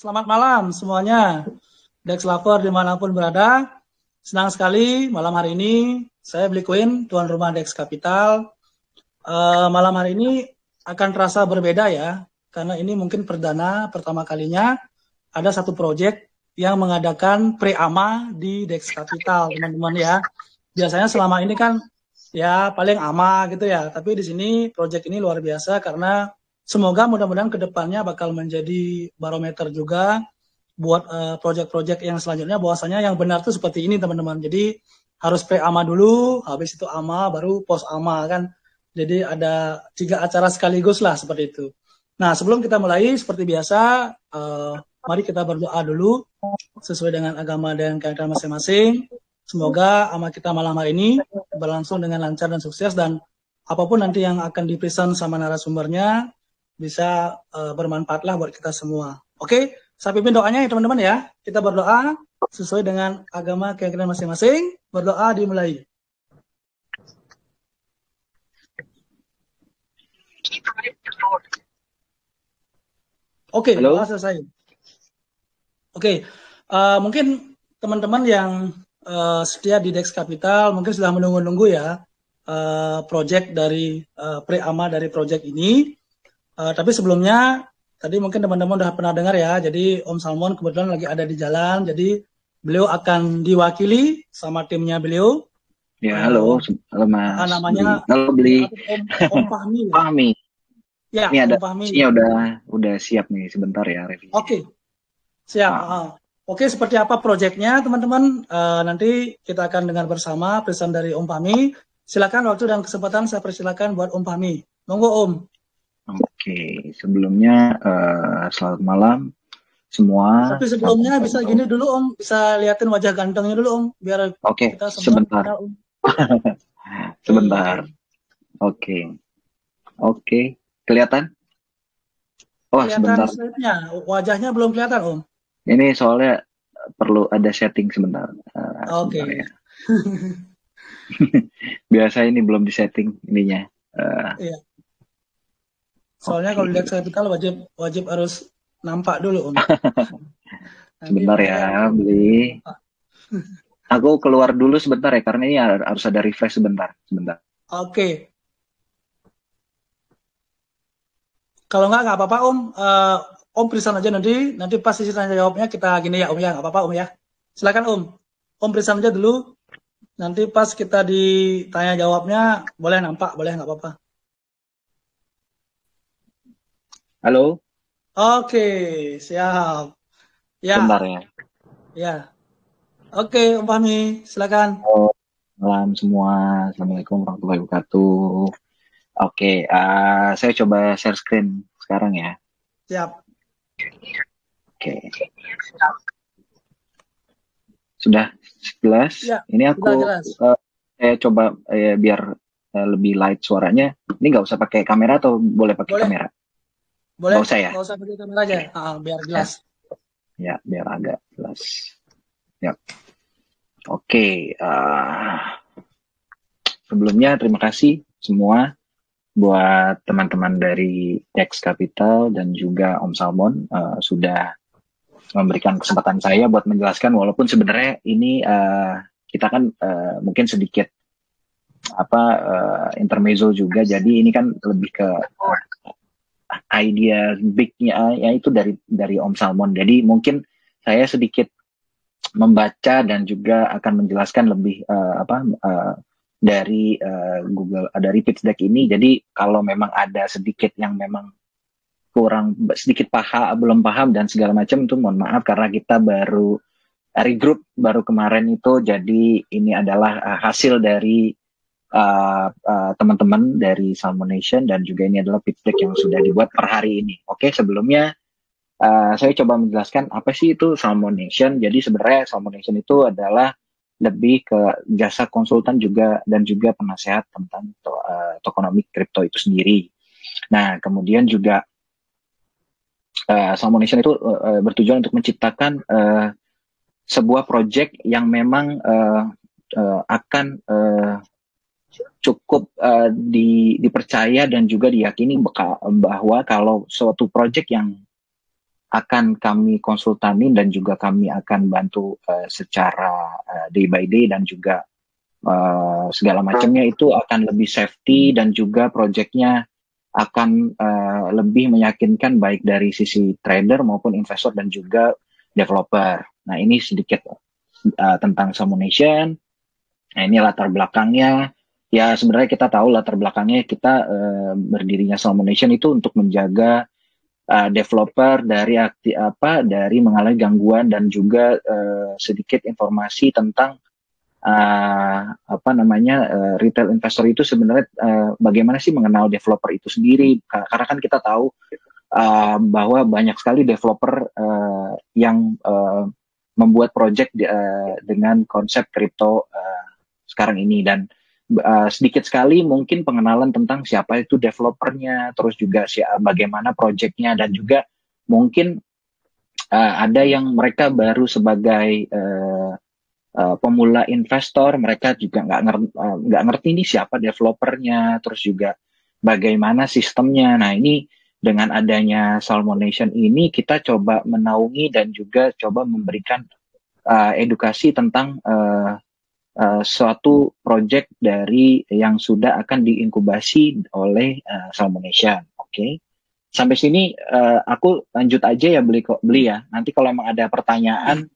Selamat malam semuanya, Dex Lover dimanapun berada. Senang sekali malam hari ini saya Bli Queen, tuan rumah Dex Capital. Malam hari ini akan terasa berbeda ya, karena ini mungkin pertama kalinya ada satu proyek yang mengadakan pre-AMA di Dex Capital, teman-teman ya. Biasanya selama ini kan ya paling AMA gitu ya, tapi di sini proyek ini luar biasa karena semoga mudah-mudahan kedepannya bakal menjadi barometer juga buat proyek-proyek yang selanjutnya, bahwasanya yang benar tuh seperti ini teman-teman. Jadi harus pre-AMA dulu, habis itu AMA, baru post-AMA kan. Jadi ada 3 acara sekaligus lah seperti itu. Nah sebelum kita mulai seperti biasa, mari kita berdoa dulu sesuai dengan agama dan keyakinan masing-masing. Semoga AMA kita malam hari ini berlangsung dengan lancar dan sukses, dan apapun nanti yang akan dipresent sama narasumbernya bisa bermanfaat lah buat kita semua. Oke, saya pimpin doanya ya teman-teman ya. Kita berdoa sesuai dengan agama keyakinan masing-masing. Berdoa dimulai. Oke, doa selesai. Oke, mungkin teman-teman yang setia di Dex Capital mungkin sudah menunggu-nunggu ya project dari pre-AMA dari project ini. Tapi sebelumnya tadi mungkin teman-teman udah pernah dengar ya, jadi Om Salmon kebetulan lagi ada di jalan, jadi beliau akan diwakili sama timnya beliau. Ya, halo Mas. Namanya halo Bli. Om Fahmi. Fahmi. Ya, ini ada Om Fahmi. Udah siap nih sebentar ya revisi. Oke. Siap. Oke, seperti apa proyeknya teman-teman? Nanti kita akan dengar bersama pesan dari Om Fahmi. Silakan waktu dan kesempatan saya persilakan buat Om Fahmi. Monggo Om. Oke, sebelumnya selamat malam semua. Tapi sebelumnya bisa gini dulu Om, bisa liatin wajah gantengnya dulu Om, biar kita semua sebentar. Om. Sebentar. Oke. Kelihatan? Oh, kelihatan sebentar. slide-nya, wajahnya belum kelihatan Om. Ini soalnya perlu ada setting sebentar. Oke. Ya. Biasa ini belum disetting ininya. Iya. Soalnya kalau lihat capital wajib harus nampak dulu Om. Sebentar ya, Bli. Aku keluar dulu sebentar ya, karena ini harus ada refresh sebentar. Oke. Kalau nggak apa-apa Om. Om present aja nanti pas sisi tanya jawabnya kita gini ya Om ya, nggak apa-apa Om ya. Silakan Om. Om present aja dulu. Nanti pas kita ditanya jawabnya boleh nampak, boleh nggak apa-apa. Halo. Oke, siap. Ya. Bentar ya. Ya. Oke, Om Fahmi, silakan. Malam semua. Assalamualaikum warahmatullahi wabarakatuh. Oke, saya coba share screen sekarang ya. Siap. Oke. Sudah jelas? Ya, ini aku saya coba biar lebih light suaranya. Ini nggak usah pakai kamera atau boleh pakai kamera? Boleh. Nggak usah ya? Nggak usah pakai kamera aja, biar jelas. Ya, biar agak jelas. Ya. Oke. Sebelumnya terima kasih semua buat teman-teman dari Dex Capital dan juga Om Salmon sudah memberikan kesempatan saya buat menjelaskan, walaupun sebenarnya ini kita kan mungkin sedikit intermezzo juga, jadi ini kan lebih ke idea bignya itu dari Om Salmon. Jadi mungkin saya sedikit membaca dan juga akan menjelaskan lebih dari Google, dari pitch deck ini. Jadi kalau memang ada sedikit yang memang kurang, sedikit belum paham dan segala macam, itu mohon maaf, karena kita baru regroup baru kemarin itu. Jadi ini adalah hasil dari teman-teman dari Salmon Nation, dan juga ini adalah pitch deck yang sudah dibuat per hari ini. Oke, sebelumnya saya coba menjelaskan apa sih itu Salmon Nation. Jadi sebenarnya Salmon Nation itu adalah lebih ke jasa konsultan juga dan juga penasehat tentang tokenomics kripto itu sendiri. Nah, kemudian juga Salmon Nation itu bertujuan untuk menciptakan sebuah project yang memang akan cukup dipercaya dan juga diyakini bahwa kalau suatu project yang akan kami konsultanin dan juga kami akan bantu secara day by day dan juga segala macamnya itu akan lebih safety dan juga projectnya akan lebih meyakinkan baik dari sisi trader maupun investor dan juga developer. Nah ini sedikit tentang Salmonation. Nah ini latar belakangnya. Ya sebenarnya kita tahu latar belakangnya kita berdirinya Salmonation itu untuk menjaga developer dari dari mengalami gangguan dan juga sedikit informasi tentang retail investor itu sebenarnya bagaimana sih mengenal developer itu sendiri, karena kan kita tahu bahwa banyak sekali developer yang membuat project dengan konsep kripto sekarang ini, dan sedikit sekali mungkin pengenalan tentang siapa itu developernya, terus juga bagaimana projectnya, dan juga mungkin ada yang mereka baru sebagai pemula investor, mereka juga nggak ngerti nih siapa developernya, terus juga bagaimana sistemnya. Nah ini dengan adanya Salmonation ini kita coba menaungi dan juga coba memberikan edukasi tentang suatu project dari yang sudah akan diinkubasi oleh Salmonation. Oke. Sampai sini aku lanjut aja ya beli ya. Nanti kalau emang ada pertanyaan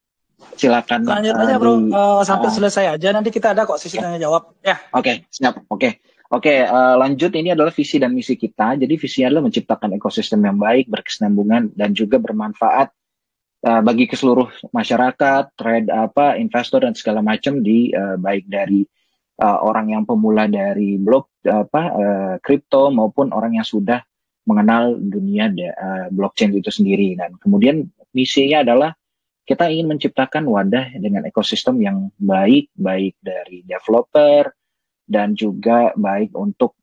silakan Lanjut aja bro, sampai selesai aja, nanti kita ada kok sesi tanya jawab ya. Oke, siap. Oke, lanjut. Ini adalah visi dan misi kita. Jadi visinya adalah menciptakan ekosistem yang baik, berkesinambungan dan juga bermanfaat bagi seluruh masyarakat, investor dan segala macam di baik dari orang yang pemula dari kripto maupun orang yang sudah mengenal dunia blockchain itu sendiri. Dan kemudian misinya adalah kita ingin menciptakan wadah dengan ekosistem yang baik dari developer dan juga baik untuk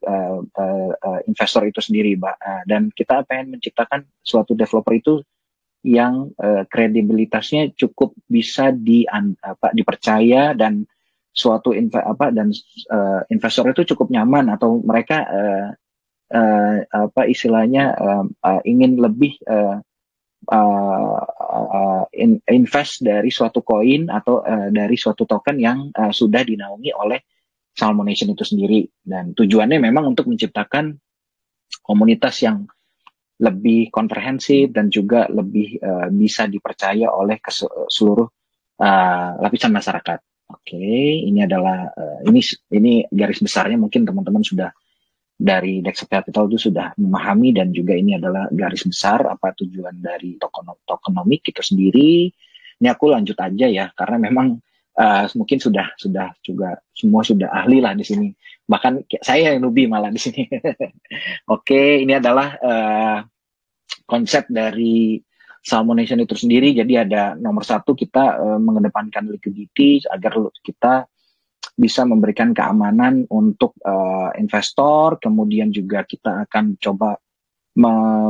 investor itu sendiri, dan kita pengen menciptakan suatu developer itu yang kredibilitasnya cukup bisa dipercaya, dan suatu investor itu cukup nyaman, atau mereka istilahnya ingin lebih invest dari suatu koin atau dari suatu token yang sudah dinaungi oleh Salmonation itu sendiri. Dan tujuannya memang untuk menciptakan komunitas yang lebih komprehensif dan juga lebih bisa dipercaya oleh seluruh lapisan masyarakat. Oke, ini adalah ini garis besarnya, mungkin teman-teman sudah dari Dex Capital itu sudah memahami, dan juga ini adalah garis besar apa tujuan dari tokenomic itu sendiri. Ini aku lanjut aja ya, karena memang mungkin sudah juga semua sudah ahli lah di sini. Bahkan saya yang newbie malah di sini. Oke, ini adalah konsep dari Salmonation itu sendiri. Jadi ada nomor satu, kita mengedepankan liquidity agar kita bisa memberikan keamanan untuk investor. Kemudian juga kita akan coba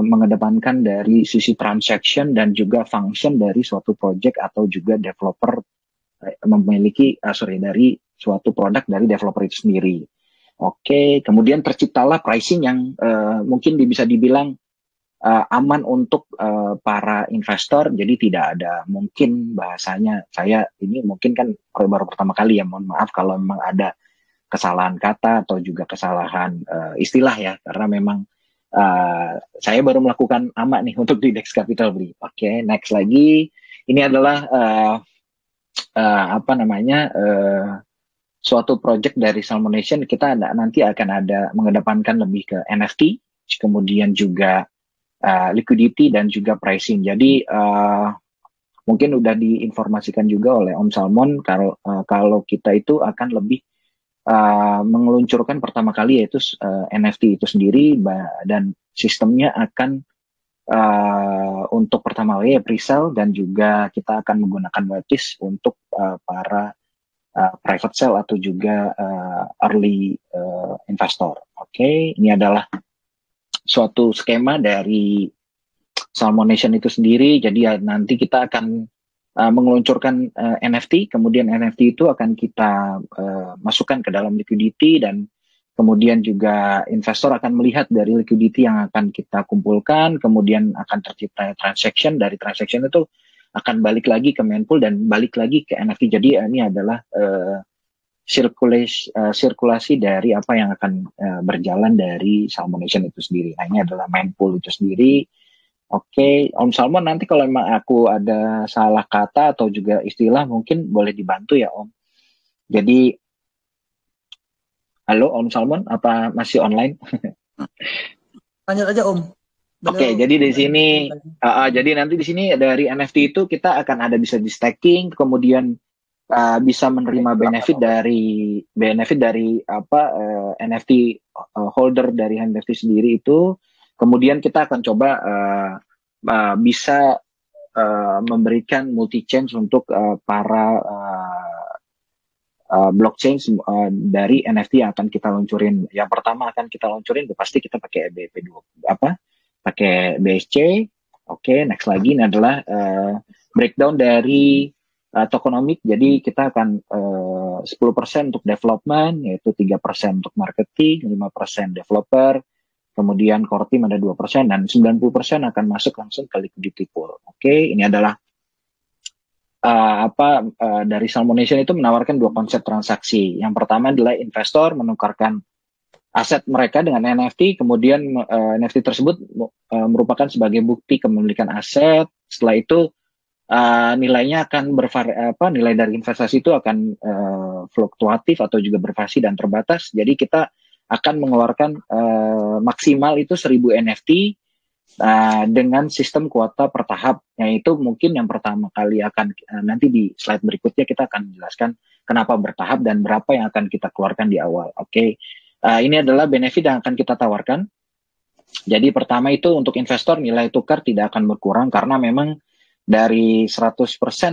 mengedepankan dari sisi transaction dan juga function dari suatu project atau juga developer memiliki dari suatu produk dari developer itu sendiri. Oke, kemudian terciptalah pricing yang mungkin bisa dibilang aman untuk para investor. Jadi tidak ada, mungkin bahasanya saya ini mungkin kan baru pertama kali ya, mohon maaf kalau memang ada kesalahan kata atau juga kesalahan istilah ya, karena memang saya baru melakukan AMA nih untuk di Dex Capital beli. Oke, next lagi, ini adalah suatu project dari Salmonation. Kita nanti akan ada mengedepankan lebih ke NFT, kemudian juga liquidity dan juga pricing. Jadi mungkin udah diinformasikan juga oleh Om Salmon kalau kita itu akan lebih mengeluncurkan pertama kali yaitu NFT itu sendiri, dan sistemnya akan untuk pertama kali pre-sale, dan juga kita akan menggunakan whitelist untuk para private sale atau juga early investor. Oke, ini adalah suatu skema dari Salmonation itu sendiri. Jadi ya, nanti kita akan mengeluncurkan NFT, kemudian NFT itu akan kita masukkan ke dalam liquidity, dan kemudian juga investor akan melihat dari liquidity yang akan kita kumpulkan, kemudian akan tercipta transaction, dari transaction itu akan balik lagi ke mempool dan balik lagi ke NFT. Jadi ini adalah sirkulasi dari apa yang akan berjalan dari Salmon Nation itu sendiri. Nah, ini adalah mempool itu sendiri. Oke, Om Salmon, nanti kalau memang aku ada salah kata atau juga istilah mungkin boleh dibantu ya Om. Jadi, halo Om Salmon, apa masih online? Lanjut aja Om. Oke, jadi di sini, jadi nanti di sini dari NFT itu kita akan ada bisa di staking, kemudian bisa menerima benefit dari apa NFT holder dari NFT sendiri itu. Kemudian kita akan coba bisa memberikan multi chain untuk para blockchain dari NFT yang akan kita luncurin. Yang pertama akan kita luncurin pasti kita pakai BEP2 pakai BSC. Oke, next lagi ini adalah breakdown dari tokenomic. Jadi kita akan 10% untuk development, yaitu 3% untuk marketing, 5% developer, kemudian core team ada 2%, dan 90% akan masuk langsung ke liquidity pool. Oke, ini adalah dari Salmon Nation itu menawarkan dua konsep transaksi. Yang pertama adalah investor menukarkan aset mereka dengan NFT, kemudian NFT tersebut merupakan sebagai bukti kepemilikan aset. Setelah itu nilainya akan nilai dari investasi itu akan fluktuatif atau juga bervariasi dan terbatas. Jadi kita akan mengeluarkan maksimal itu 1000 NFT dengan sistem kuota per tahap. Yaitu mungkin yang pertama kali akan nanti di slide berikutnya kita akan menjelaskan kenapa bertahap dan berapa yang akan kita keluarkan di awal. Oke. Ini adalah benefit yang akan kita tawarkan. Jadi pertama itu untuk investor nilai tukar tidak akan berkurang karena memang dari 100%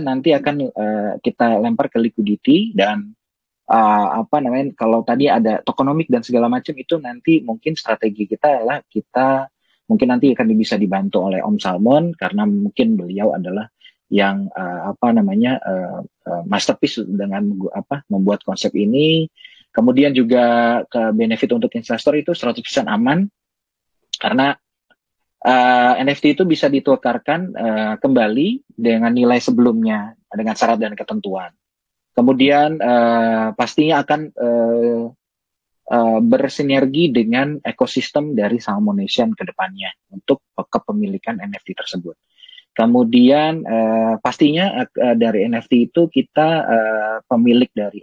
nanti akan kita lempar ke liquidity dan kalau tadi ada tokenomic dan segala macam itu nanti mungkin strategi kita adalah kita mungkin nanti akan bisa dibantu oleh Om Salmon karena mungkin beliau adalah yang masterpiece dengan membuat konsep ini. Kemudian juga ke benefit untuk investor itu 100% aman karena NFT itu bisa ditukarkan kembali dengan nilai sebelumnya dengan syarat dan ketentuan. Kemudian pastinya akan bersinergi dengan ekosistem dari Salmon Nation ke depannya untuk kepemilikan NFT tersebut. Kemudian pastinya dari NFT itu kita pemilik dari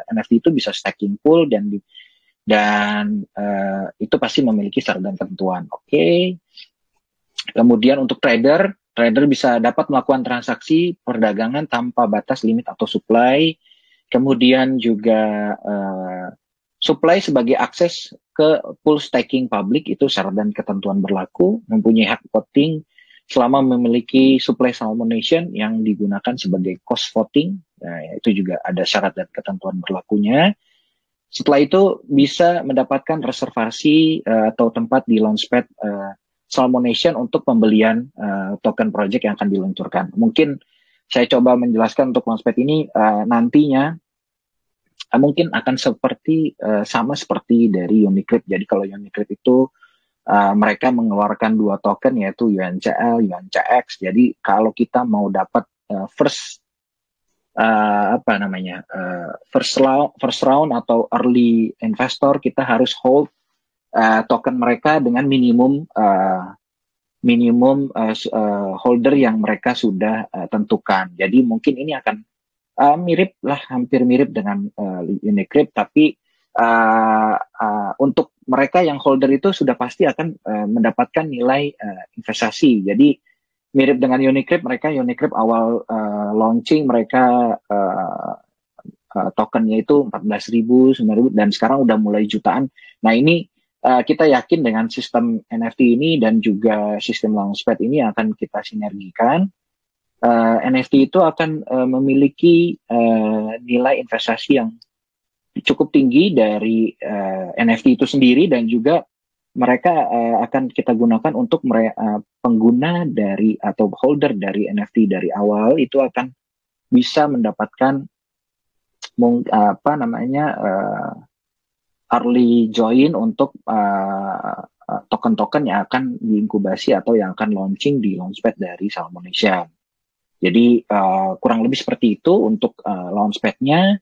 NFT itu bisa staking pool dan itu pasti memiliki syarat dan ketentuan. Oke. Kemudian untuk trader bisa dapat melakukan transaksi perdagangan tanpa batas limit atau supply. Kemudian juga supply sebagai akses ke pool staking publik itu syarat dan ketentuan berlaku, mempunyai hak voting selama memiliki supply Salmon Nation yang digunakan sebagai cost voting. Nah, itu juga ada syarat dan ketentuan berlakunya. Setelah itu bisa mendapatkan reservasi atau tempat di launchpad Salmon Nation untuk pembelian token project yang akan diluncurkan. Mungkin saya coba menjelaskan untuk launchpad ini nantinya mungkin akan sama seperti dari Unicrypt. Jadi kalau Unicrypt itu mereka mengeluarkan dua token yaitu UNCL, UNCX. Jadi kalau kita mau dapat first round atau early investor, kita harus hold token mereka dengan minimum holder yang mereka sudah tentukan. Jadi mungkin ini akan hampir mirip dengan Unicrypt, tapi untuk mereka yang holder itu sudah pasti akan mendapatkan nilai investasi. Jadi mirip dengan Unicrypt, Unicrypt awal launching mereka tokennya itu 14.000, 9.000 dan sekarang udah mulai jutaan. Nah ini kita yakin dengan sistem NFT ini dan juga sistem launchpad ini akan kita sinergikan. NFT itu akan memiliki nilai investasi yang cukup tinggi dari NFT itu sendiri dan juga mereka akan kita gunakan untuk pengguna dari atau holder dari NFT dari awal itu akan bisa mendapatkan early join untuk token-token yang akan diinkubasi atau yang akan launching di Launchpad dari Salmon Nation. Jadi kurang lebih seperti itu untuk Launchpad-nya.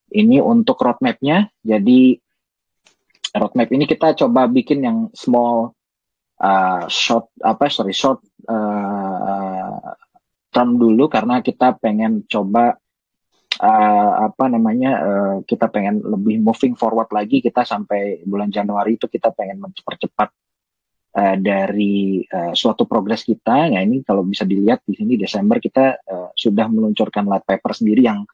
Ini untuk roadmap-nya. Jadi roadmap ini kita coba bikin yang small short term dulu karena kita pengen coba kita pengen lebih moving forward lagi. Kita sampai bulan Januari itu kita pengen mempercepat dari suatu progres kita. Nah ini kalau bisa dilihat di sini Desember kita sudah meluncurkan white paper sendiri yang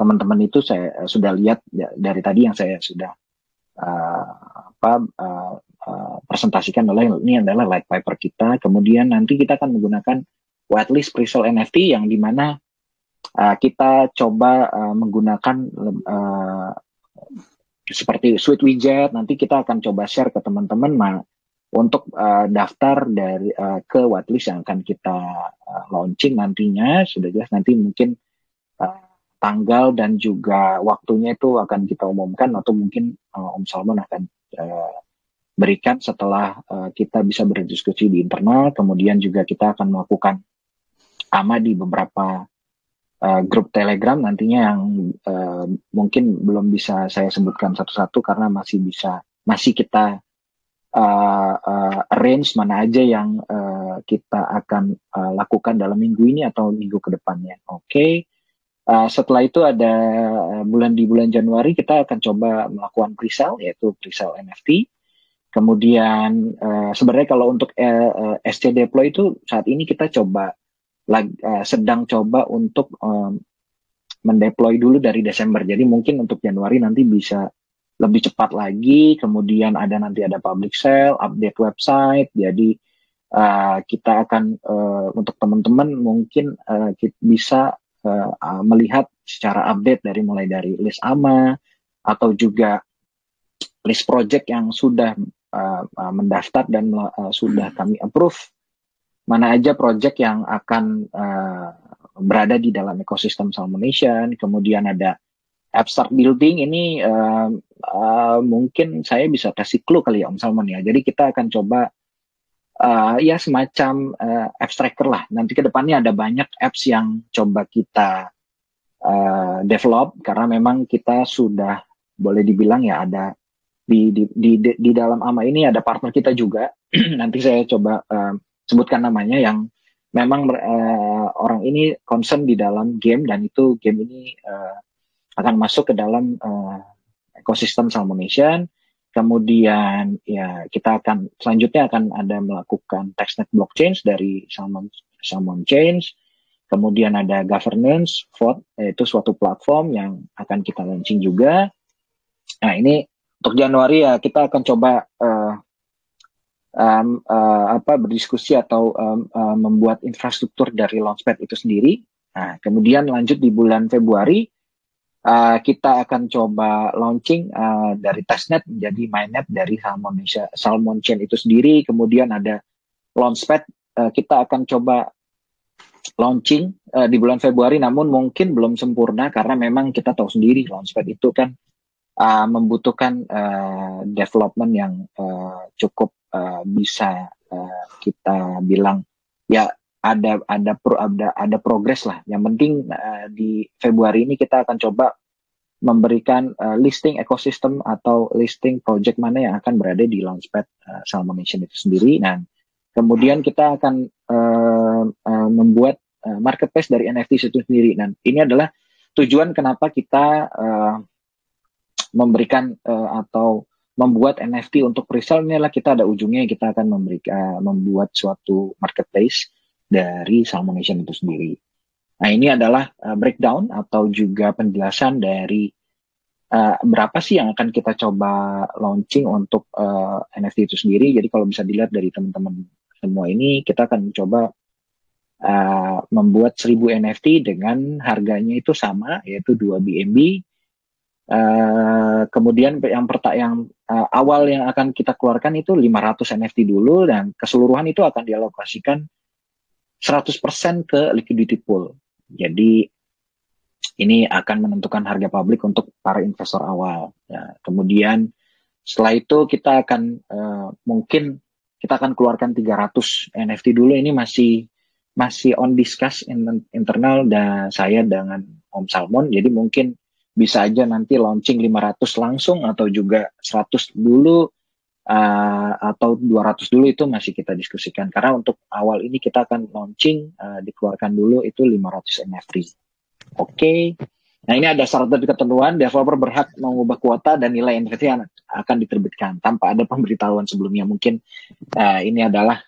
teman-teman itu saya sudah lihat dari tadi yang saya sudah presentasikan ini adalah white paper kita. Kemudian nanti kita akan menggunakan whitelist pre-sale NFT yang dimana kita coba menggunakan seperti Sweet Widget. Nanti kita akan coba share ke teman-teman untuk daftar dari ke whitelist yang akan kita launching nantinya. Sudah jelas nanti mungkin tanggal dan juga waktunya itu akan kita umumkan atau mungkin Om Salmon akan berikan setelah kita bisa berdiskusi di internal. Kemudian juga kita akan melakukan AMA di beberapa grup Telegram nantinya yang mungkin belum bisa saya sebutkan satu-satu karena masih kita arrange mana aja yang kita akan lakukan dalam minggu ini atau minggu ke depannya. Oke. Setelah itu ada di bulan Januari kita akan coba melakukan pre-sale, yaitu pre-sale NFT. Kemudian sebenarnya kalau untuk SC Deploy itu saat ini kita sedang coba untuk mendeploy dulu dari Desember. Jadi mungkin untuk Januari nanti bisa lebih cepat lagi. Kemudian nanti ada public sale, update website. Jadi kita akan untuk teman-teman mungkin kita bisa melihat secara update mulai dari list AMA atau juga list project yang sudah mendaftar dan sudah kami approve. Mana aja project yang akan berada di dalam ekosistem Salmon Nation. Kemudian ada app start building ini mungkin saya bisa kasih clue kali ya Om Salmon ya. Jadi kita akan coba ya semacam apps tracker lah. Nanti ke depannya ada banyak apps yang coba kita develop karena memang kita sudah boleh dibilang ya ada di dalam AMA ini ada partner kita juga. Nanti saya coba sebutkan namanya yang memang orang ini concern di dalam game dan itu game ini akan masuk ke dalam ekosistem Salmon Nation. Kemudian ya kita akan selanjutnya akan ada melakukan testnet blockchain dari Salmon Chains. Kemudian ada governance vote, yaitu suatu platform yang akan kita launching juga. Nah ini untuk Januari ya kita akan coba berdiskusi atau membuat infrastruktur dari Launchpad itu sendiri. Nah kemudian lanjut di bulan Februari. Kita akan coba launching dari testnet menjadi mainnet dari Salmon Chain itu sendiri. Kemudian ada Launchpad, kita akan coba launching di bulan Februari, namun mungkin belum sempurna karena memang kita tahu sendiri Launchpad itu kan membutuhkan development yang cukup bisa kita bilang ya ada progres lah. Yang penting di Februari ini kita akan coba memberikan listing ekosistem atau listing project mana yang akan berada di Launchpad Salmon Nation itu sendiri. Nah, kemudian kita akan membuat marketplace dari NFT itu sendiri. Dan ini adalah tujuan kenapa kita memberikan atau membuat NFT untuk presale. Ini adalah kita ada ujungnya kita akan membuat suatu marketplace dari Salmon Nation itu sendiri. Nah ini adalah breakdown atau juga penjelasan dari berapa sih yang akan kita coba launching untuk NFT itu sendiri. Jadi kalau bisa dilihat dari teman-teman semua ini, kita akan coba membuat 1000 NFT dengan harganya itu sama, yaitu 2 BNB. Kemudian yang awal yang akan kita keluarkan itu 500 NFT dulu dan keseluruhan itu akan dialokasikan 100% ke liquidity pool. Jadi ini akan menentukan harga publik untuk para investor awal. Ya, kemudian Setelah itu kita akan mungkin kita akan keluarkan 300 NFT dulu. Ini masih on discuss internal dan saya dengan Om Salmon. Jadi mungkin bisa aja nanti launching 500 langsung atau juga 100 dulu atau 200 dulu, itu masih kita diskusikan. Karena untuk awal ini kita akan launching dikeluarkan dulu itu 500 NFT. Oke. Nah, ini ada syarat dan ketentuan. Developer berhak mengubah kuota dan nilai NFT yang akan diterbitkan tanpa ada pemberitahuan sebelumnya. Mungkin ini adalah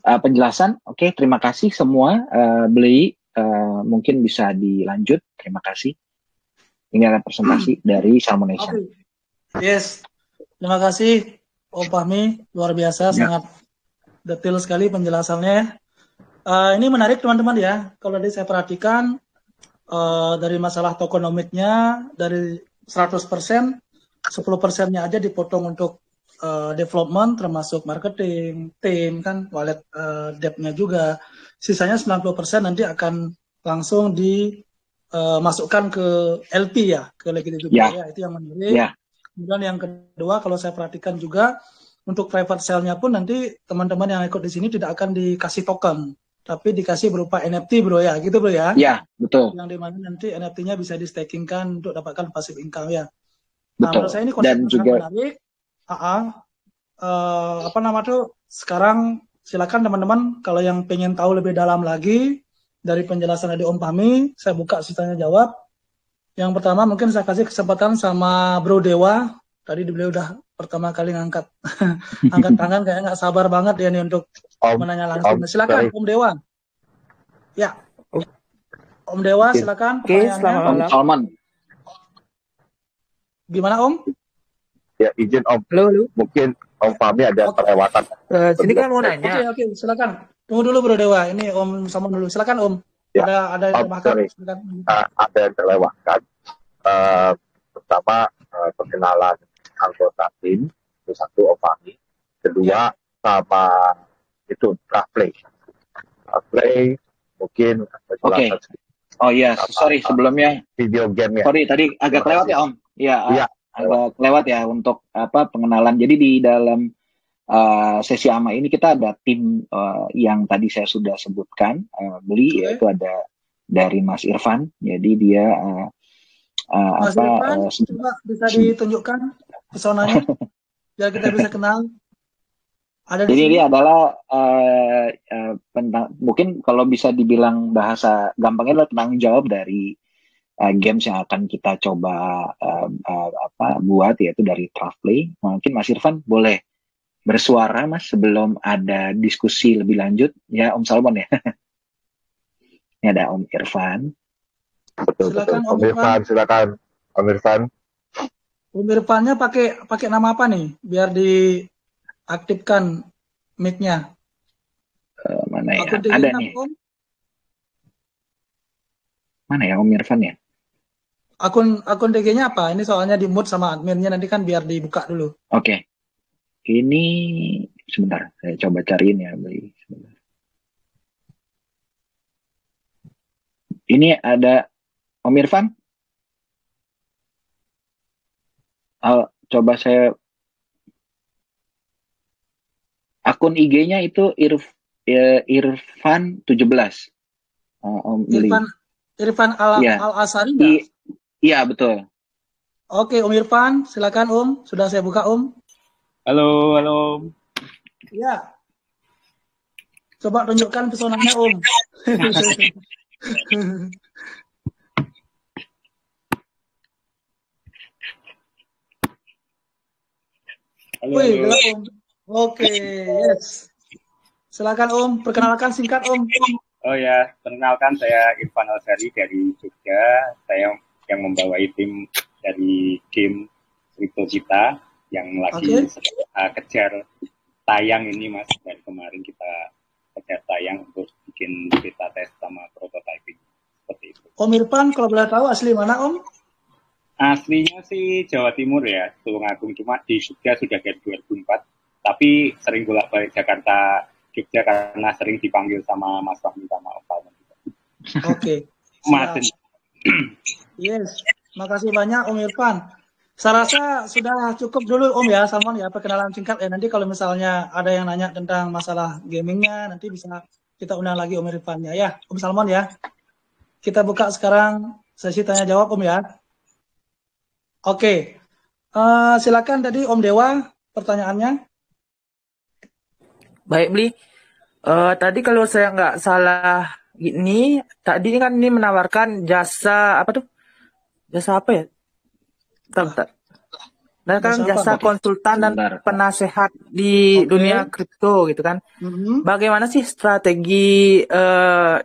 penjelasan. Oke, terima kasih semua. Beli mungkin bisa dilanjut. Terima kasih. Ini adalah presentasi dari Salmonation. Okay. Yes, terima kasih Om Fahmi, luar biasa, sangat detail sekali penjelasannya. Ini menarik teman-teman ya. Kalau tadi saya perhatikan dari masalah tokenomiknya dari 100%, 10%-nya aja dipotong untuk development, termasuk marketing, tim kan, wallet debt-nya juga. Sisanya 90% nanti akan langsung dimasukkan ke LP ya, ke liquidity pool ya. Itu yang menarik. Kemudian yang kedua, kalau saya perhatikan juga untuk private sale-nya pun nanti teman-teman yang ikut di sini tidak akan dikasih token, tapi dikasih berupa NFT bro ya, gitu bro ya? Ya, betul. Yang dimana nanti NFT-nya bisa di-stakingkan untuk dapatkan passive income ya. Betul. Nah, menurut saya ini konsep sangat menarik. Apa nama tuh? Sekarang silakan teman-teman kalau yang pengen tahu lebih dalam lagi dari penjelasan dari Om Fahmi, saya buka sisanya jawab. Yang pertama mungkin saya kasih kesempatan sama Bro Dewa. Tadi beliau udah pertama kali ngangkat angkat tangan, kayak nggak sabar banget ya nih untuk menanya langsung. Silakan Om Dewa. Ya, Om Dewa silakan. Oke, selamat malam. Salman. Gimana Om? Ya, izin Om. Halo. Mungkin Om Fahmi ada kelewatan. Sini kan mau nanya. Oke, silakan. Tunggu dulu Bro Dewa. Ini Om sama dulu. Silakan Om. Ya, ada yang bahkan ada yang terlewatkan. Pertama perkenalan anggota tim, itu satu Om Fahmi. Kedua sama itu Play mungkin penjelasan. Oh iya, sorry sebelumnya video game ya. Sorry tadi agak lewat ya Om. Iya, agak lewat ya untuk pengenalan. Jadi di dalam sesi AMA ini kita ada tim yang tadi saya sudah sebutkan, yaitu ada dari Mas Irfan. Jadi dia Mas Irfan, coba bisa ditunjukkan pesonanya biar kita bisa kenal. Jadi ini adalah mungkin kalau bisa dibilang bahasa gampangnya adalah penanggung jawab dari games yang akan kita coba buat, yaitu dari Play. Mungkin Mas Irfan boleh bersuara Mas sebelum ada diskusi lebih lanjut ya Om Salmon ya. Ini ada Om Irfan. Betul. Om Irfan, silakan Om Irfan. Om Irfannya pakai nama apa nih biar diaktifkan mic-nya? Mana ya? Ada nih. Om? Mana ya Om Irfan ya? Akun DG-nya apa? Ini soalnya di mute sama adminnya, nanti kan biar dibuka dulu. Oke. Ini sebentar, saya coba cariin ya, sebentar. Ini ada Om Irfan. Coba saya akun IG-nya itu Irfan 17. Om Irfan Al-Asari enggak? Iya, betul. Oke, Om Irfan, silakan Om. Sudah saya buka Om. Halo. Ya. Coba tunjukkan pesonanya Om. Halo. Wih, Om. Oke, yes. Silakan Om, perkenalkan singkat Om. Oh ya, perkenalkan saya Irfan Al-Asari dari Jogja. Saya yang membawai tim dari game Crypto kita yang lagi kejar tayang ini Mas. Dari kemarin kita kejar tayang untuk bikin beta test sama prototyping. Seperti itu. Om Irfan, kalau boleh tahu asli mana Om? Aslinya sih Jawa Timur ya, Tulungagung. Cuma di Jogja sudah dari 2004. Tapi sering bolak-balik Jakarta, Jogja karena sering dipanggil sama Mas Fahmi sama Om Salman. Oke. Mas. Yes, makasih banyak Om Irfan. Saya rasa sudah cukup dulu Om ya, Salmon ya, perkenalan singkat ya. Nanti kalau misalnya ada yang nanya tentang masalah gamingnya, nanti bisa kita undang lagi Om Irfannya ya, Om Salmon ya. Kita buka sekarang sesi tanya jawab Om ya. Oke, silakan tadi Om Dewa pertanyaannya. Baik, Bli. Tadi kalau saya nggak salah tadi kan ini menawarkan jasa apa tuh? Jasa apa ya? Bentar. Nah kan jasa konsultan dan penasehat di dunia kripto gitu kan. Bagaimana sih strategi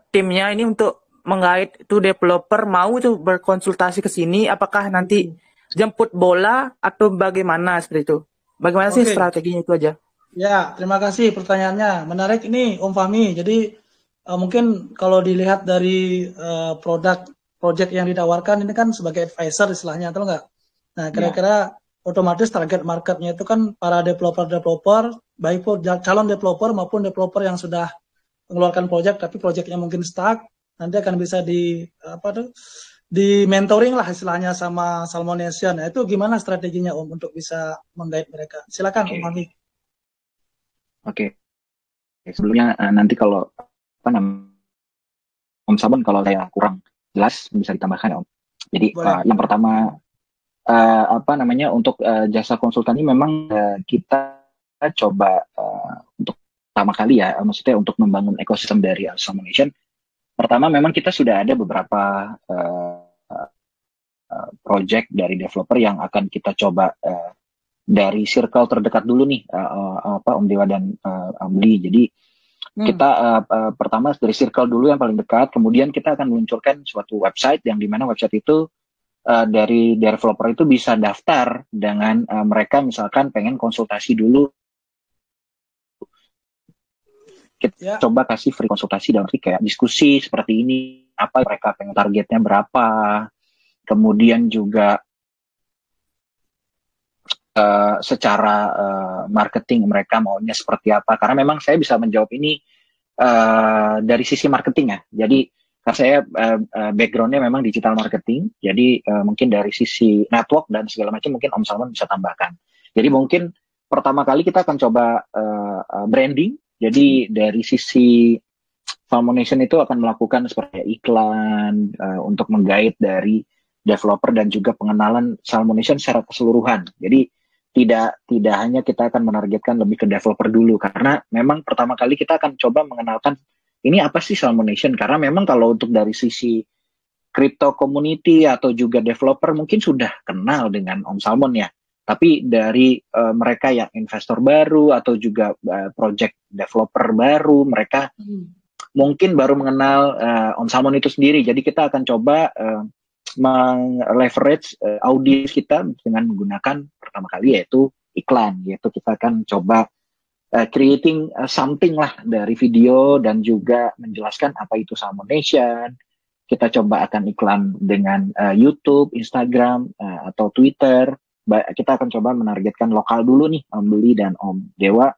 timnya ini untuk menggait itu developer mau itu berkonsultasi ke sini? Apakah nanti jemput bola atau bagaimana seperti itu? Bagaimana sih strateginya itu aja? Ya, terima kasih pertanyaannya. Menarik ini Om Fahmi. Jadi mungkin kalau dilihat dari project yang ditawarkan ini kan sebagai advisor istilahnya, atau enggak? Nah, kira-kira otomatis target marketnya itu kan para developer, baik calon developer maupun developer yang sudah mengeluarkan project, tapi projectnya mungkin stuck, nanti akan bisa di mentoring lah istilahnya sama Salmon Nation. Nah, itu gimana strateginya Om untuk bisa menggait mereka? Silakan Om Fahmi. Oke. Sebelumnya nanti kalau Om Salmon kalau saya kurang jelas bisa ditambahkan ya Om. Jadi yang pertama untuk jasa konsultan ini memang kita coba untuk pertama kali ya, maksudnya untuk membangun ekosistem dari Salmon Nation. Pertama memang kita sudah ada beberapa project dari developer yang akan kita coba dari circle terdekat dulu nih, Om Dewa dan Bli. Jadi kita pertama dari circle dulu yang paling dekat, kemudian kita akan meluncurkan suatu website yang dimana website itu dari developer itu bisa daftar dengan mereka misalkan pengen konsultasi dulu. Kita coba kasih free konsultasi dalam arti kayak diskusi seperti ini, apa mereka pengen targetnya berapa, kemudian juga secara marketing mereka maunya seperti apa, karena memang saya bisa menjawab ini dari sisi marketing ya. Jadi karena saya backgroundnya memang digital marketing, jadi mungkin dari sisi network dan segala macam mungkin Om Salmon bisa tambahkan. Jadi mungkin pertama kali kita akan coba branding. Jadi dari sisi Salmon Nation itu akan melakukan seperti iklan untuk menggait dari developer dan juga pengenalan Salmon Nation secara keseluruhan. Jadi tidak hanya kita akan menargetkan lebih ke developer dulu, karena memang pertama kali kita akan coba mengenalkan ini apa sih Salmon Nation, karena memang kalau untuk dari sisi crypto community atau juga developer mungkin sudah kenal dengan Om Salmon ya, tapi dari mereka yang investor baru atau juga project developer baru, mereka mungkin baru mengenal Om Salmon itu sendiri. Jadi kita akan coba meng-leverage audiens kita dengan menggunakan pertama kali yaitu iklan, yaitu kita akan coba creating something lah dari video dan juga menjelaskan apa itu Salmon Nation. Kita coba akan iklan dengan YouTube, Instagram, atau Twitter. Kita akan coba menargetkan lokal dulu nih, Om Bli dan Om Dewa.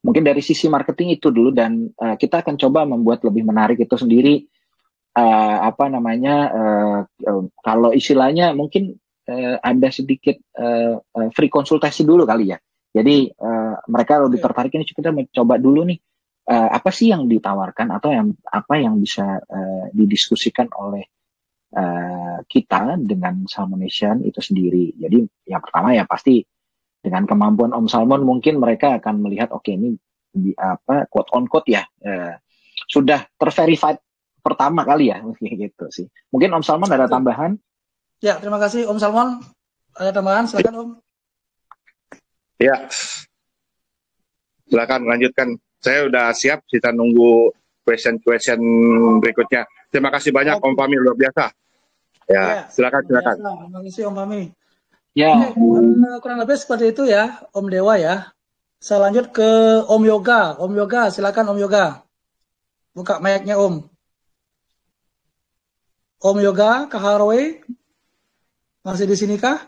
Mungkin dari sisi marketing itu dulu, dan kita akan coba membuat lebih menarik itu sendiri. Kalau istilahnya mungkin ada sedikit free konsultasi dulu kali ya. Jadi mereka lebih tertarik ini kita mencoba dulu nih apa sih yang ditawarkan atau apa yang bisa didiskusikan oleh kita dengan Salmon Nation itu sendiri. Jadi yang pertama ya pasti dengan kemampuan Om Salmon mungkin mereka akan melihat oke, ini quote on quote ya sudah terverified pertama kali ya gitu sih. Mungkin Om Salmon ada tambahan? Ya, terima kasih Om Salmon. Ada tambahan, silakan Om. Ya, silakan lanjutkan. Saya udah siap, kita nunggu question berikutnya. Terima kasih banyak Om Fahmi, luar biasa. Ya, silakan. Terima kasih Om Fahmi. Ya. Kurang lebih seperti itu ya, Om Dewa ya. Saya lanjut ke Om Yoga. Om Yoga, silakan Om Yoga. Buka mic-nya Om. Om Yoga, Kaharwe, masih di sini kah?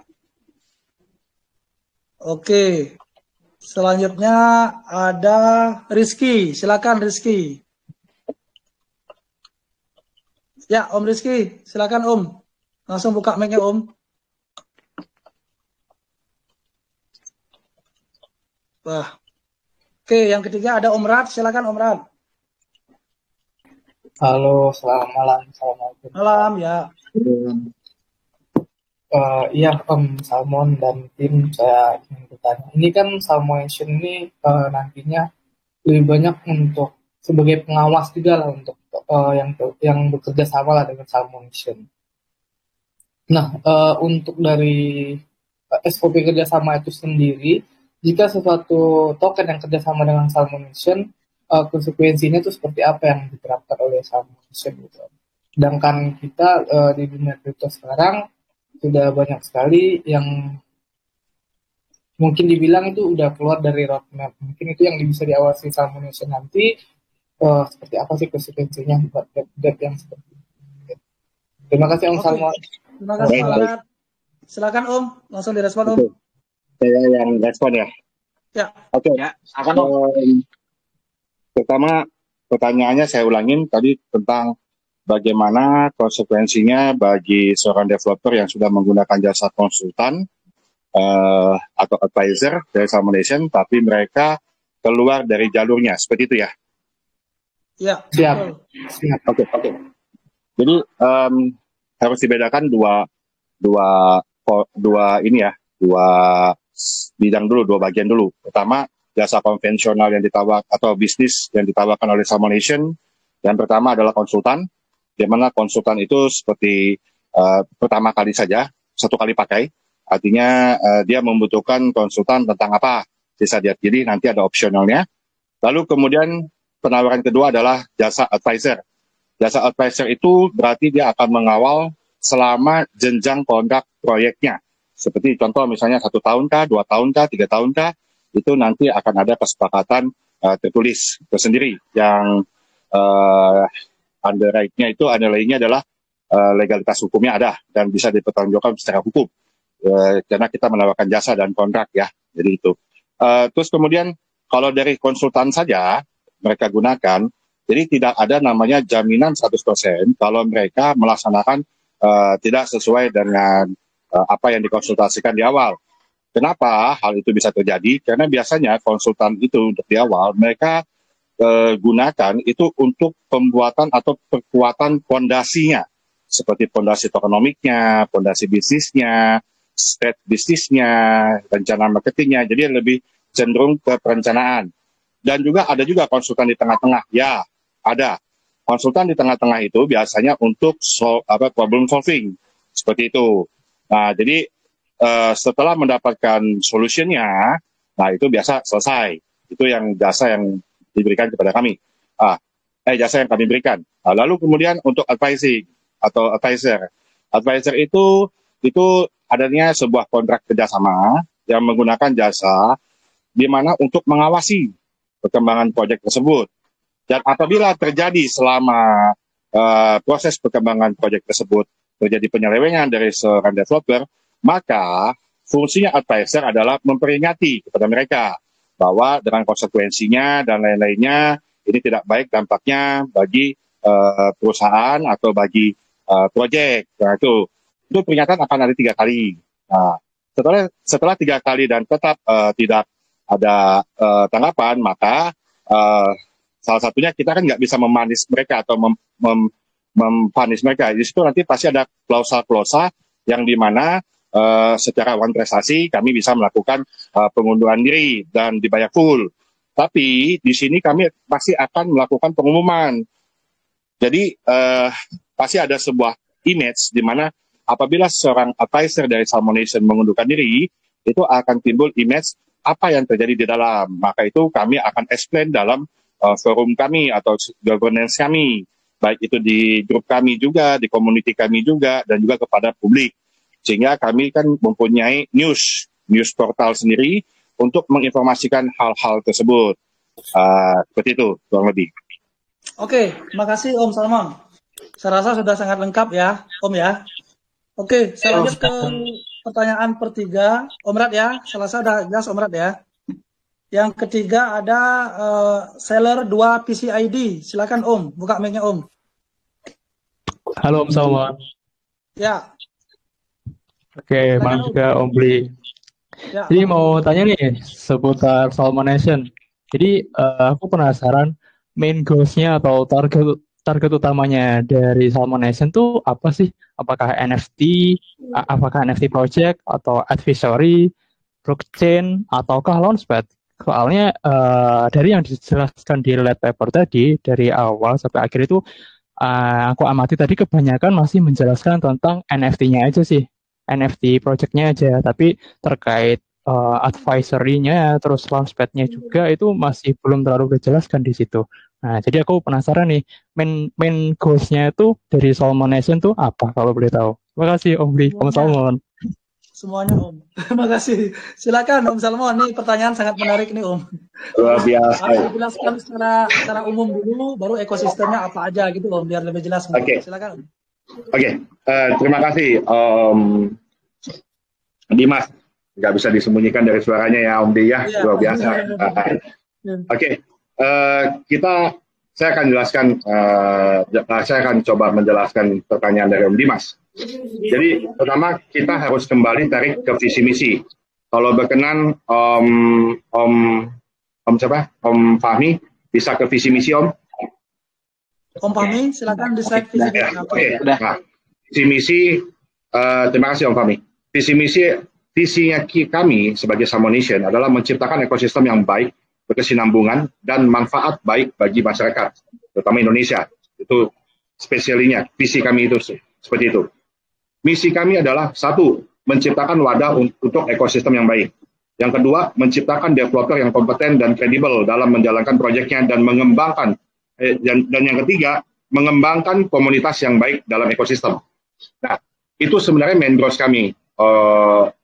Oke. Selanjutnya ada Rizky. Silakan Rizky. Ya, Om Rizky. Silakan Om. Langsung buka mic-nya Om. Wah. Oke, yang ketiga ada Om Rad. Silakan Om Rad. Halo, selamat malam. Assalamualaikum. Malam ya. Iya, Om Salmon dan tim, saya ingin bertanya. Ini kan Salmonation ini nantinya lebih banyak untuk sebagai pengawas juga lah untuk yang bekerja sama lah dengan Salmonation. Nah, untuk dari SOP kerjasama itu sendiri, jika sesuatu token yang kerjasama dengan Salmonation, konsekuensinya itu seperti apa yang diterapkan oleh Salmonation gitu. Sedangkan kita di dunia kripto sekarang sudah banyak sekali yang mungkin dibilang itu udah keluar dari roadmap. Mungkin itu yang bisa diawasi Salmonation nanti, seperti apa sih konsekuensinya buat debt yang seperti itu. Terima kasih Om Salmon. Terima kasih Om Rad. Silakan Om, langsung direspon Om. Saya yang respon ya. Ya. Oke. Ya, akan Om. Pertama, pertanyaannya saya ulangin tadi tentang bagaimana konsekuensinya bagi seorang developer yang sudah menggunakan jasa konsultan atau advisor dari Salmonation, tapi mereka keluar dari jalurnya, seperti itu ya? Ya. Siap. Oke. Jadi harus dibedakan dua bidang dulu, dua bagian dulu. Pertama, jasa konvensional yang ditawarkan atau bisnis yang ditawarkan oleh Salmonation. Yang pertama adalah konsultan, di mana konsultan itu seperti pertama kali saja, satu kali pakai, artinya dia membutuhkan konsultan tentang apa, bisa dia pilih, nanti ada opsionalnya. Lalu kemudian penawaran kedua adalah jasa advisor. Jasa advisor itu berarti dia akan mengawal selama jenjang kontrak proyeknya. Seperti contoh misalnya 1 tahun kah, 2 tahun kah, 3 tahun kah, itu nanti akan ada kesepakatan tertulis tersendiri yang underwrite-nya itu underlying-nya adalah legalitas hukumnya ada dan bisa dipertanggungjawabkan secara hukum karena kita menawarkan jasa dan kontrak ya, jadi itu. Terus kemudian kalau dari konsultan saja mereka gunakan, jadi tidak ada namanya jaminan 100% kalau mereka melaksanakan tidak sesuai dengan apa yang dikonsultasikan di awal. Kenapa hal itu bisa terjadi? Karena biasanya konsultan itu untuk di awal mereka gunakan itu untuk pembuatan atau perkuatan fondasinya, seperti fondasi tokenomiknya, fondasi bisnisnya, state bisnisnya, rencana marketingnya. Jadi lebih cenderung ke perencanaan. Dan juga ada juga konsultan di tengah-tengah. Ya, ada. Konsultan di tengah-tengah itu biasanya untuk problem solving, seperti itu. Nah, jadi setelah mendapatkan solutionnya, nah itu biasa selesai. Itu yang jasa yang diberikan kepada kami. Jasa yang kami berikan. Lalu kemudian untuk advising atau advisor. Advisor itu adanya sebuah kontrak kerjasama yang menggunakan jasa di mana untuk mengawasi perkembangan proyek tersebut. Dan apabila terjadi selama proses perkembangan proyek tersebut terjadi penyelewengan dari seorang developer, maka fungsinya advisor adalah memperingati kepada mereka bahwa dengan konsekuensinya dan lain-lainnya ini tidak baik dampaknya bagi perusahaan atau bagi proyek. Nah, itu peringatan akan ada 3 kali. Nah, setelah 3 kali dan tetap tidak ada tanggapan, maka salah satunya kita kan nggak bisa memanis mereka atau mempanis mereka. Di situ nanti pasti ada klausa-klausa yang dimana secara one prestasi kami bisa melakukan pengunduran diri dan dibayar full. Tapi di sini kami pasti akan melakukan pengumuman. Jadi pasti ada sebuah image di mana apabila seorang advisor dari Salmonation mengundurkan diri, itu akan timbul image apa yang terjadi di dalam. Maka itu kami akan explain dalam forum kami atau governance kami, baik itu di grup kami juga, di community kami juga, dan juga kepada publik. Sehingga kami kan mempunyai news portal sendiri untuk menginformasikan hal-hal tersebut. Seperti itu, kurang lebih. Oke, terima kasih Om Salmon. Saya rasa sudah sangat lengkap ya, Om ya. Oke, saya lanjut ke pertanyaan pertiga. Om Rad ya, saya rasa sudah jelas Om Rad ya. Yang ketiga ada seller 2 PCID. Silakan Om, buka mic-nya Om. Halo Om Salmon. Ya. Oke, malam juga Om Bli. Ya, Jadi mau tanya nih seputar Salmon Nation. Jadi aku penasaran main goals-nya atau target utamanya dari Salmon Nation tuh apa sih? Apakah NFT, apakah NFT project atau advisory, blockchain ataukah launchpad? Soalnya dari yang dijelaskan di lead paper tadi dari awal sampai akhir itu aku amati tadi kebanyakan masih menjelaskan tentang NFT-nya aja sih. NFT project-nya aja, tapi terkait advisory-nya, terus launchpad-nya juga itu masih belum terlalu dijelaskan di situ. Nah, jadi aku penasaran nih, main goals-nya itu dari Salmon Nation tuh apa kalau boleh tahu? Terima kasih Om Bri, Om Salmon. Semuanya Om. Terima kasih. Silakan Om Salmon. Ini pertanyaan sangat menarik nih Om. Luar biasa. Dijelaskan secara umum dulu, baru ekosistemnya apa aja gitu Om, biar lebih jelas. Oke. Silakan Om. Oke, terima kasih Dimas. Nggak bisa disembunyikan dari suaranya ya Om Di ya, luar biasa. Oke, saya akan coba menjelaskan pertanyaan dari Om Dimas. Jadi pertama kita harus kembali tarik ke visi misi. Kalau berkenan Om Fahmi bisa ke visi misi Om. Om Fahmi, silakan di slide visi misi. Oke. Nah, visi misi, terima kasih Om Fahmi. Visi misi, visinya kami sebagai Salmon Nation adalah menciptakan ekosistem yang baik, berkesinambungan dan manfaat baik bagi masyarakat, terutama Indonesia. Itu spesialnya, visi kami itu seperti itu. Misi kami adalah satu, menciptakan wadah untuk ekosistem yang baik. Yang kedua, menciptakan developer yang kompeten dan kredibel dalam menjalankan proyeknya dan mengembangkan dan yang ketiga, mengembangkan komunitas yang baik dalam ekosistem. Nah, itu sebenarnya main goals kami,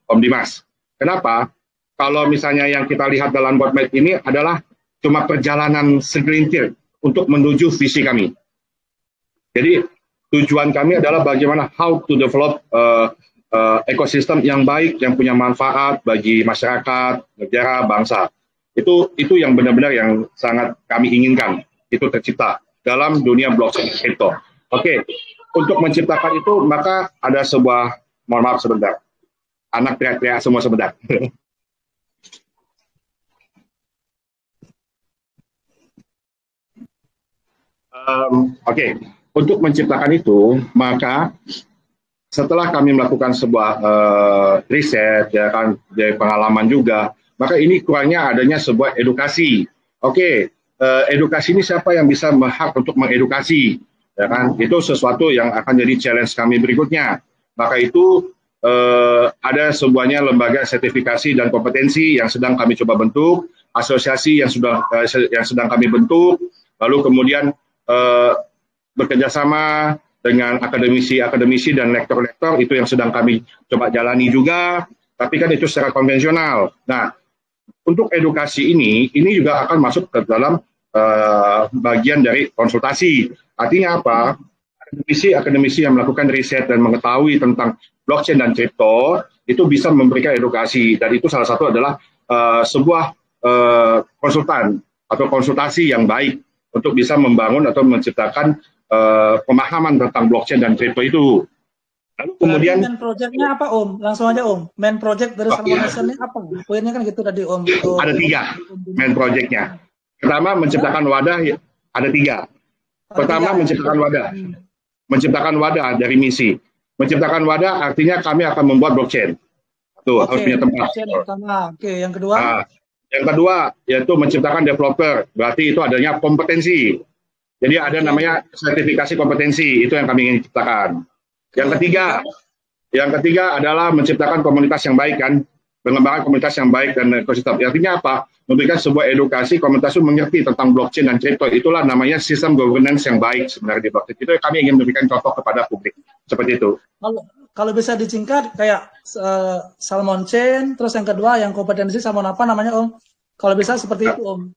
Om Dimas. Kenapa? Kalau misalnya yang kita lihat dalam roadmap ini adalah cuma perjalanan segelintir untuk menuju visi kami. Jadi, tujuan kami adalah bagaimana how to develop ekosistem yang baik, yang punya manfaat bagi masyarakat, negara, bangsa. Itu yang benar-benar yang sangat kami inginkan. Itu tercipta dalam dunia blockchain crypto. Oke, untuk menciptakan itu maka ada sebuah, mohon maaf sebentar, anak teriak-teriak semua sebentar. Oke, untuk menciptakan itu maka setelah kami melakukan sebuah riset, ya kan, dari pengalaman juga, maka ini kurangnya adanya sebuah edukasi. Oke. Edukasi ini siapa yang bisa berhak untuk mengedukasi, ya kan? Itu sesuatu yang akan jadi challenge kami berikutnya. Maka itu ada sebuahnya lembaga sertifikasi dan kompetensi yang sedang kami coba bentuk, asosiasi yang sedang kami bentuk, lalu kemudian bekerjasama dengan akademisi dan lektor-lektor itu yang sedang kami coba jalani juga. Tapi kan itu secara konvensional. Nah, untuk edukasi ini juga akan masuk ke dalam bagian dari konsultasi. Artinya apa? Akademisi yang melakukan riset dan mengetahui tentang blockchain dan kripto itu bisa memberikan edukasi. Dan itu salah satu adalah sebuah konsultan atau konsultasi yang baik untuk bisa membangun atau menciptakan pemahaman tentang blockchain dan kripto itu. Lalu kemudian main projectnya apa Om? Langsung aja Om. Main project dari Salmon Nation ini apa? Poinnya kan gitu tadi Om. Ada 3 main projectnya. Pertama, menciptakan wadah, ada 3. Pertama, menciptakan wadah dari misi. Menciptakan wadah artinya kami akan membuat blockchain. Tuh, harus punya tempat. Oke, yang kedua? Yang kedua, yaitu menciptakan developer. Berarti itu adanya kompetensi. Jadi ada namanya sertifikasi kompetensi, itu yang kami ingin ciptakan. Yang ketiga adalah menciptakan komunitas yang baik kan, pengembangan komunitas yang baik dan ekosistem. Artinya apa? Memberikan sebuah edukasi, komunitas itu mengerti tentang blockchain dan kripto. Itulah namanya sistem governance yang baik sebenarnya di blockchain. Itu kami ingin memberikan contoh kepada publik. Seperti itu. Kalau bisa disingkat kayak Salmon Chain, terus yang kedua yang kompetensi Salmon apa namanya Om? Kalau bisa seperti itu Om.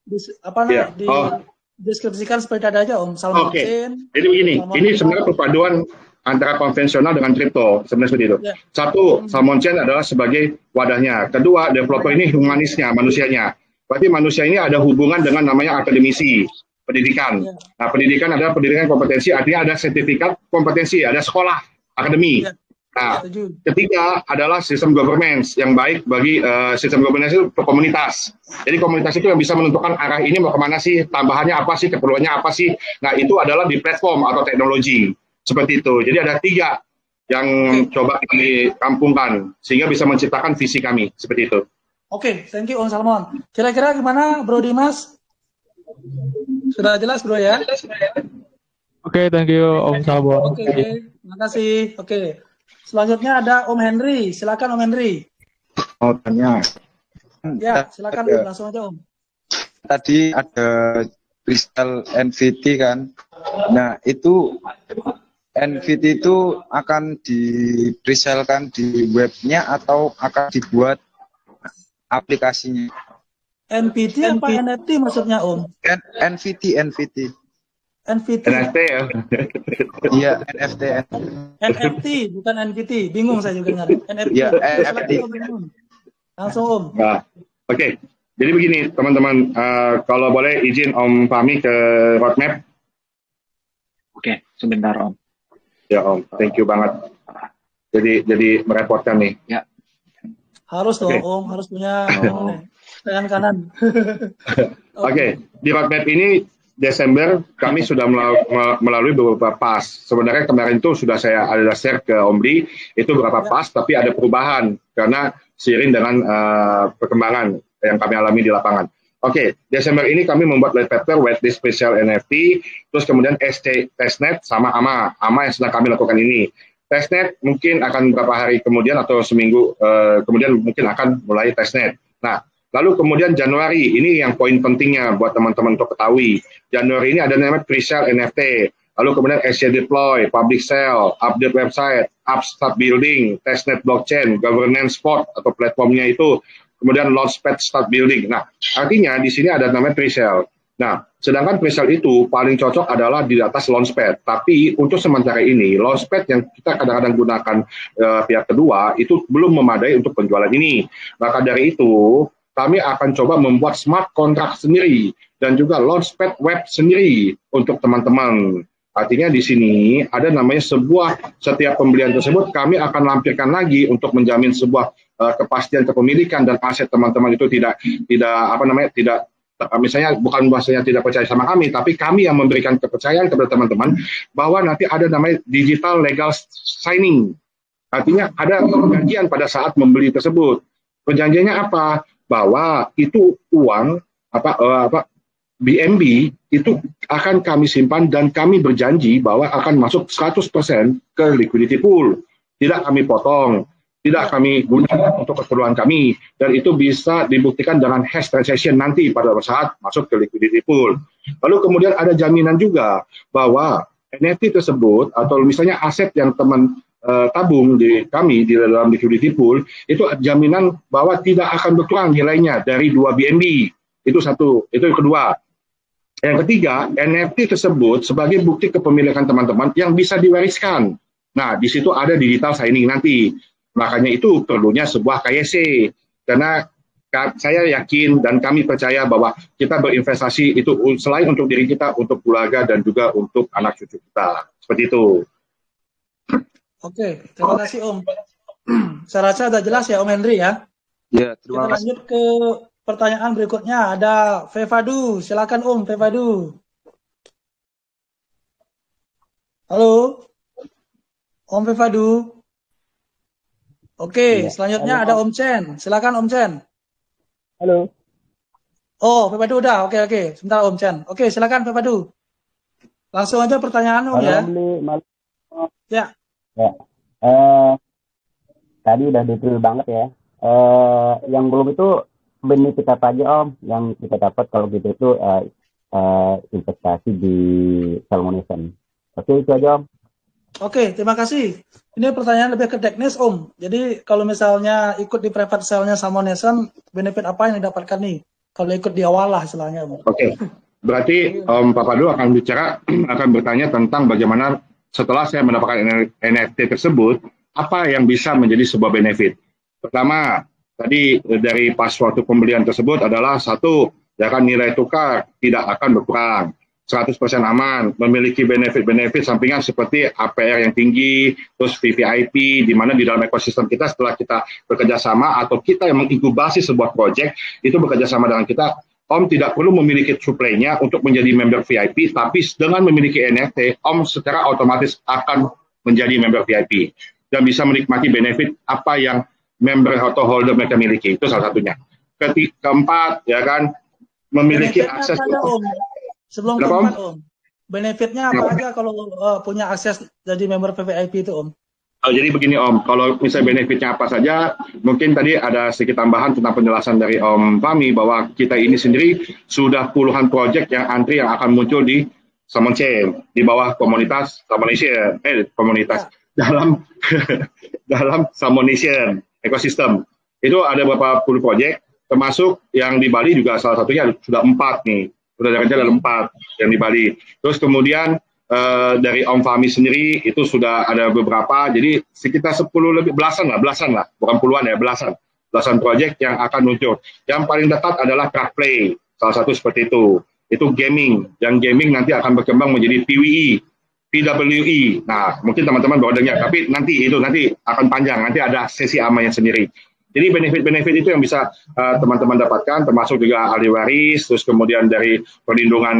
Deskripsikan seperti ada aja Om. Salmon Chain. Jadi begini, ini sebenarnya perpaduan antara konvensional dengan kripto, sebenarnya seperti itu. Yeah. Satu, Salmon Chain adalah sebagai wadahnya. Kedua, developer ini humanisnya, manusianya. Berarti manusia ini ada hubungan dengan namanya akademisi, pendidikan. Yeah. Nah, pendidikan adalah pendidikan kompetensi, artinya ada sertifikat kompetensi, ada sekolah, akademi. Yeah. Nah, Setuju. ketiga adalah sistem governance yang baik bagi sistem governance itu untuk komunitas. Jadi komunitas itu yang bisa menentukan arah ini mau kemana sih, tambahannya apa sih, keperluannya apa sih. Nah, itu adalah di platform atau teknologi. Seperti itu. Jadi ada 3 yang coba kami kampungkan sehingga bisa menciptakan visi kami. Seperti itu. Oke, thank you Om Salmon. Kira-kira gimana Bro Dimas? Sudah jelas Bro ya? Oke, thank you Om Salmon. Oke, terima kasih. Oke. Selanjutnya ada Om Henry. Silakan Om Henry. Mau tanya, Ya, silakan Om, langsung aja Om. tadi ada kristal NVT kan. Nah, itu NVT itu akan di-presale-kan di webnya atau akan dibuat aplikasinya? NPT apa NFT maksudnya Om? NVT. NVT. NFT ya. Iya, NFT. NFT bukan NVT. Bingung saya juga dengar. NFT. Iya, Silakan, NFT. Om. Langsung Om. Nah, oke. Jadi begini teman-teman, kalau boleh izin Om Fahmi ke roadmap. Oke, sebentar Om. Ya Om, thank you banget. Jadi merepotkan nih. Ya. Harus dong Oke. Om, harus punya tangan kanan. Oke, di roadmap ini Desember kami sudah melalui beberapa pas. Sebenarnya kemarin itu sudah saya ada share ke Om Bli, itu beberapa pas, tapi ada perubahan karena seiring dengan perkembangan yang kami alami di lapangan. Oke, Desember ini kami membuat white paper, whitelist special NFT, terus kemudian SC testnet sama AMA yang sedang kami lakukan ini. Testnet mungkin akan beberapa hari kemudian atau seminggu kemudian mungkin akan mulai testnet. Nah, lalu kemudian Januari, ini yang poin pentingnya buat teman-teman untuk ketahui. Januari ini ada namanya pre-sale NFT. Lalu kemudian SC deploy, public sale, update website, start building, testnet blockchain, governance spot atau platformnya itu, kemudian launchpad start building. Nah, artinya di sini ada namanya pre-sale. Nah, sedangkan pre-sale itu paling cocok adalah di atas launchpad. Tapi untuk sementara ini, launchpad yang kita kadang-kadang gunakan pihak kedua itu belum memadai untuk penjualan ini. Maka dari itu, kami akan coba membuat smart contract sendiri dan juga launchpad web sendiri untuk teman-teman. Artinya di sini ada namanya setiap pembelian tersebut kami akan lampirkan lagi untuk menjamin sebuah kepastian kepemilikan dan aset teman-teman itu tidak misalnya bukan bahasanya tidak percaya sama kami, tapi kami yang memberikan kepercayaan kepada teman-teman bahwa nanti ada namanya digital legal signing. Artinya ada perjanjian pada saat membeli tersebut. Perjanjiannya apa? Bahwa itu uang BNB itu akan kami simpan dan kami berjanji bahwa akan masuk 100% ke liquidity pool. Tidak kami potong, tidak kami gunakan untuk keperluan kami, dan itu bisa dibuktikan dengan hash transaction nanti pada saat masuk ke liquidity pool. Lalu kemudian ada jaminan juga bahwa NFT tersebut atau misalnya aset yang teman tabung di kami di dalam liquidity pool itu jaminan bahwa tidak akan berkurang nilainya dari 2 BNB. Itu satu, itu yang kedua. Yang ketiga, NFT tersebut sebagai bukti kepemilikan teman-teman yang bisa diwariskan. Nah, di situ ada digital signing nanti. Makanya itu perlunya sebuah KYC. Karena saya yakin dan kami percaya bahwa kita berinvestasi itu selain untuk diri kita, untuk keluarga dan juga untuk anak cucu kita. Seperti itu. Oke, terima kasih Om. Saya rasa sudah jelas ya Om Henry ya. Ya, Kita terima kasih. lanjut ke pertanyaan berikutnya. Ada Fevadu, silakan Om Fevadu. Halo, Om Fevadu. Oke, selanjutnya ada Om Chen. Silakan Om Chen. Halo. Oh, Fevadu udah. Oke. Sebentar Om Chen. Oke, silakan Fevadu. Langsung aja pertanyaan Om ya. Ya. Ya. Tadi udah detail banget ya. Yang belum itu benefit apa aja Om yang kita dapat kalau gitu itu investasi di Salmonation. Oke, itu aja Om. Oke, terima kasih. Ini pertanyaan lebih ke teknis Om. Jadi kalau misalnya ikut di private sale-nya Salmonation, benefit apa yang didapatkan nih? Kalau ikut di awal lah istilahnya Om. Oke, berarti Om Papadu akan bertanya tentang bagaimana setelah saya mendapatkan NFT tersebut, apa yang bisa menjadi sebuah benefit. Pertama, tadi dari pas waktu pembelian tersebut adalah satu, ya kan nilai tukar tidak akan berkurang. 100% aman, memiliki benefit-benefit sampingan seperti APR yang tinggi, terus VVIP, di mana di dalam ekosistem kita setelah kita bekerja sama atau kita yang menginkubasi sebuah project, itu bekerja sama dengan kita, Om tidak perlu memiliki suplainya untuk menjadi member VIP, tapi dengan memiliki NFT, Om secara otomatis akan menjadi member VIP dan bisa menikmati benefit apa yang member atau holder mereka miliki. Itu salah satunya. Keempat, ya kan, memiliki akses. Sebelum keempat, Om. Benefitnya apa aja kalau punya akses jadi member VIP itu, Om? Jadi begini, Om. Kalau misalnya benefitnya apa saja, mungkin tadi ada sedikit tambahan tentang penjelasan dari Om Fahmi bahwa kita ini sendiri sudah puluhan project yang antri yang akan muncul di Salmon Chain, di bawah komunitas Salmon Nation, dalam dalam Salmon Nation ekosistem. Itu ada beberapa puluh project, termasuk yang di Bali juga salah satunya sudah 4 nih. Sudah ada 4 yang di Bali. Terus kemudian dari Om Fahmi sendiri itu sudah ada beberapa, jadi sekitar 10 lebih, belasan lah, bukan puluhan ya, belasan project yang akan muncul. Yang paling dekat adalah Craft Play, salah satu seperti itu gaming, dan gaming nanti akan berkembang menjadi PWE. Nah, mungkin teman-teman baru dengar, tapi nanti akan panjang, nanti ada sesi amanya sendiri. Jadi benefit-benefit itu yang bisa teman-teman dapatkan, termasuk juga ahli waris, terus kemudian dari perlindungan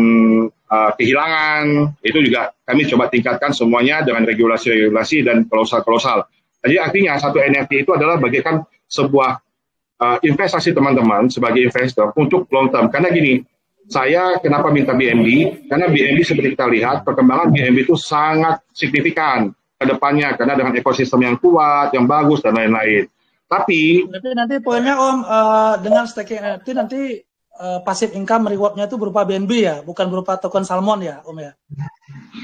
kehilangan, itu juga kami coba tingkatkan semuanya dengan regulasi-regulasi dan klausal-klausal. Jadi artinya satu NFT itu adalah bagaikan sebuah investasi teman-teman sebagai investor untuk long term. Karena gini, saya kenapa minta BNB? Karena BNB seperti kita lihat, perkembangan BNB itu sangat signifikan ke depannya, karena dengan ekosistem yang kuat, yang bagus, dan lain-lain. Tapi nanti poinnya, Om, dengan staking NFT nanti passive income reward-nya itu berupa BNB ya, bukan berupa token salmon ya, Om ya?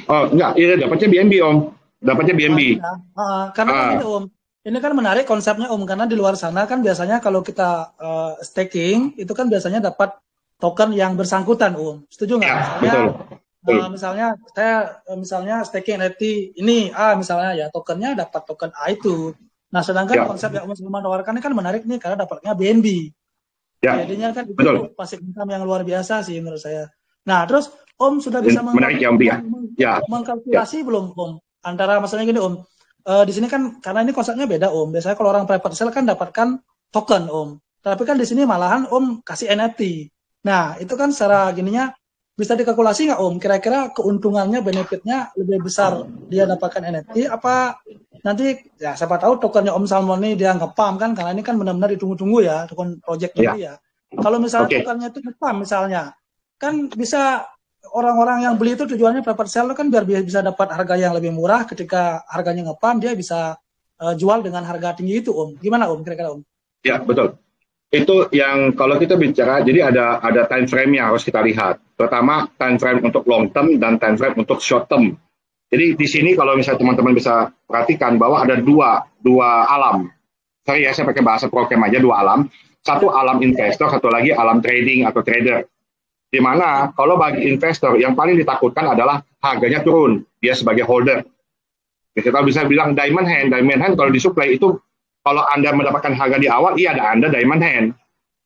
Oh, enggak, iya dapatnya BNB, Om. Dapatnya BNB. Karena ini, Om, ini kan menarik konsepnya, Om, karena di luar sana kan biasanya kalau kita staking, itu kan biasanya dapat token yang bersangkutan, Om. Setuju nggak? Ya, misalnya staking NFT ini misalnya ya tokennya dapat token A itu. Nah, sedangkan konsep yang Om Sulaiman tawarkan ini kan menarik nih karena dapatnya BNB. Ya, jadinya kan itu passive income yang luar biasa sih menurut saya. Nah, terus Om sudah bisa mengkalkulasi belum, Om? Antara maksudnya gini, Om. Di sini kan karena ini konsepnya beda, Om. Biasanya kalau orang private sale kan dapatkan token, Om. Tapi kan di sini malahan Om kasih NFT. Nah, itu kan secara gininya bisa dikalkulasi nggak, Om? Kira-kira keuntungannya, benefitnya lebih besar dia dapatkan NFT apa nanti ya siapa tahu tokennya Om Salmon ini dia nge-pump kan, karena ini kan benar-benar ditunggu-tunggu ya token project ini ya. Kalau misalnya tokennya itu nge-pump misalnya, kan bisa orang-orang yang beli itu tujuannya private sale kan biar bisa dapat harga yang lebih murah, ketika harganya nge-pump dia bisa jual dengan harga tinggi itu, Om. Gimana, Om, kira-kira, Om? Ya, betul. Itu yang kalau kita bicara, jadi ada time frame-nya harus kita lihat. Terutama time frame untuk long term dan time frame untuk short term. Jadi di sini kalau misalnya teman-teman bisa perhatikan bahwa ada dua alam. Sorry ya, saya pakai bahasa program aja, 2 alam. Satu alam investor, satu lagi alam trading atau trader. Di mana kalau bagi investor yang paling ditakutkan adalah harganya turun, dia sebagai holder. Kita bisa bilang diamond hand kalau disuplai itu kalau Anda mendapatkan harga di awal, iya ada Anda diamond hand.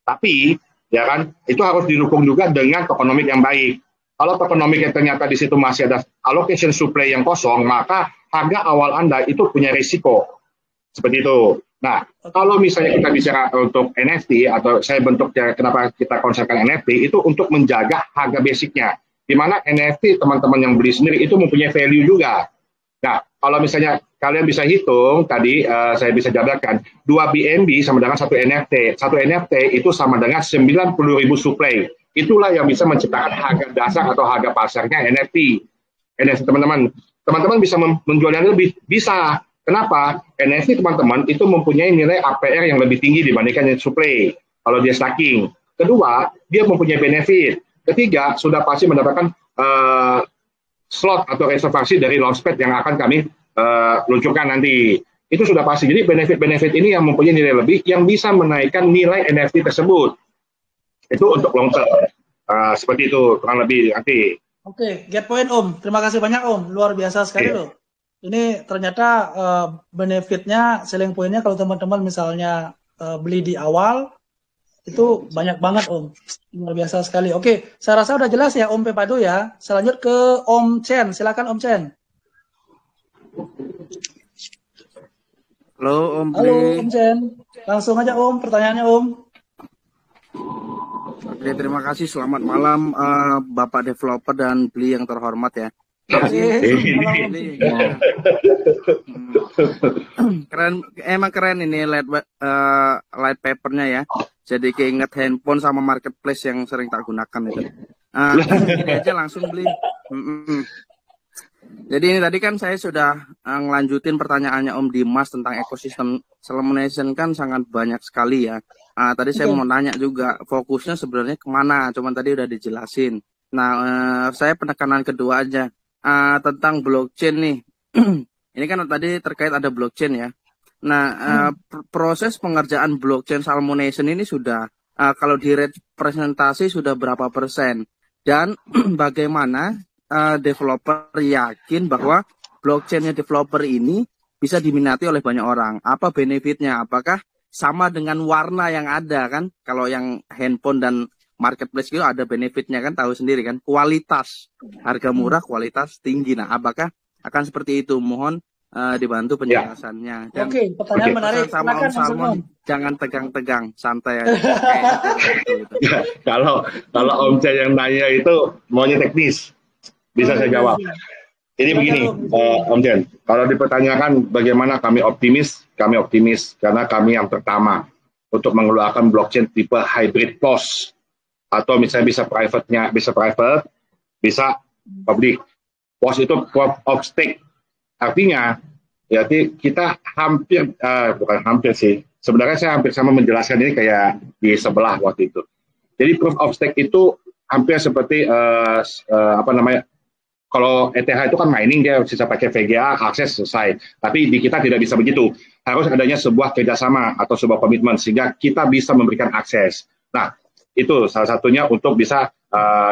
Tapi ya kan itu harus didukung juga dengan tokenomics yang baik. Kalau tokenomics ternyata di situ masih ada allocation supply yang kosong, maka harga awal Anda itu punya risiko. Seperti itu. Nah, kalau misalnya kita bicara untuk NFT, atau saya bentuknya kenapa kita konsepkan NFT, itu untuk menjaga harga basicnya. Di mana NFT teman-teman yang beli sendiri itu mempunyai value juga. Nah, kalau misalnya kalian bisa hitung, tadi saya bisa jabarkan, 2 BNB sama dengan 1 NFT. 1 NFT itu sama dengan 90.000 supply. Itulah yang bisa menciptakan harga dasar atau harga pasarnya NFT. NFT teman-teman. Teman-teman bisa menjualnya lebih. Bisa. Kenapa? NFT teman-teman itu mempunyai nilai APR yang lebih tinggi dibandingkan yang supply. Kalau dia staking. Kedua, dia mempunyai benefit. Ketiga, sudah pasti mendapatkan slot atau reservasi dari launchpad yang akan kami luncurkan nanti. Itu sudah pasti. Jadi benefit-benefit ini yang mempunyai nilai lebih yang bisa menaikkan nilai NFT tersebut. Itu untuk long term. Seperti itu, kurang lebih nanti. Oke, get point, Om. Terima kasih banyak, Om. Luar biasa sekali loh. Ini ternyata benefitnya, selling pointnya kalau teman-teman misalnya beli di awal, Itu banyak banget Om, luar biasa sekali. Oke, saya rasa udah jelas ya Om Pepadu ya. Selanjut ke Om Chen, silakan Om Chen. Halo Om Halo Bli. Om Chen, langsung aja Om, pertanyaannya Om. Oke, terima kasih. Selamat malam Bapak developer dan Bli yang terhormat ya. Bli, ya. Keren, emang keren ini light papernya ya. Jadi keinget handphone sama marketplace yang sering tak gunakan itu. Ini aja langsung Bli. Jadi ini tadi kan saya sudah ngelanjutin pertanyaannya Om Dimas tentang ekosistem Salmonation kan sangat banyak sekali ya. Tadi saya mau nanya juga fokusnya sebenarnya kemana, cuman tadi udah dijelasin. Nah, saya penekanan kedua aja tentang blockchain nih. Ini kan tadi terkait ada blockchain ya. Nah, proses pengerjaan blockchain Salmonation ini sudah kalau direpresentasi sudah berapa persen? Dan bagaimana developer yakin bahwa blockchainnya developer ini bisa diminati oleh banyak orang? Apa benefitnya? Apakah sama dengan warna yang ada kan? Kalau yang handphone dan marketplace itu ada benefitnya kan, tahu sendiri kan? Kualitas, harga murah, kualitas tinggi. Nah, apakah akan seperti itu? Mohon dibantu penjelasannya. Dan Oke, pertanyaan menarik. Sama Om Salmon, jangan tegang-tegang, santai aja. Kalau Om Chen yang nanya itu maunya teknis, bisa saya jawab. Jadi begini, Om Chen, kalau dipertanyakan bagaimana kami optimis karena kami yang pertama untuk mengeluarkan blockchain tipe hybrid POS, atau misalnya bisa private, bisa public. POS itu proof of stake. Artinya, jadi kita bukan hampir sih, sebenarnya saya hampir sama menjelaskan ini kayak di sebelah waktu itu. Jadi proof of stake itu hampir seperti kalau ETH itu kan mining, dia bisa pakai VGA, akses selesai. Tapi di kita tidak bisa begitu. Harus adanya sebuah kerjasama atau sebuah komitmen sehingga kita bisa memberikan akses. Nah, itu salah satunya untuk bisa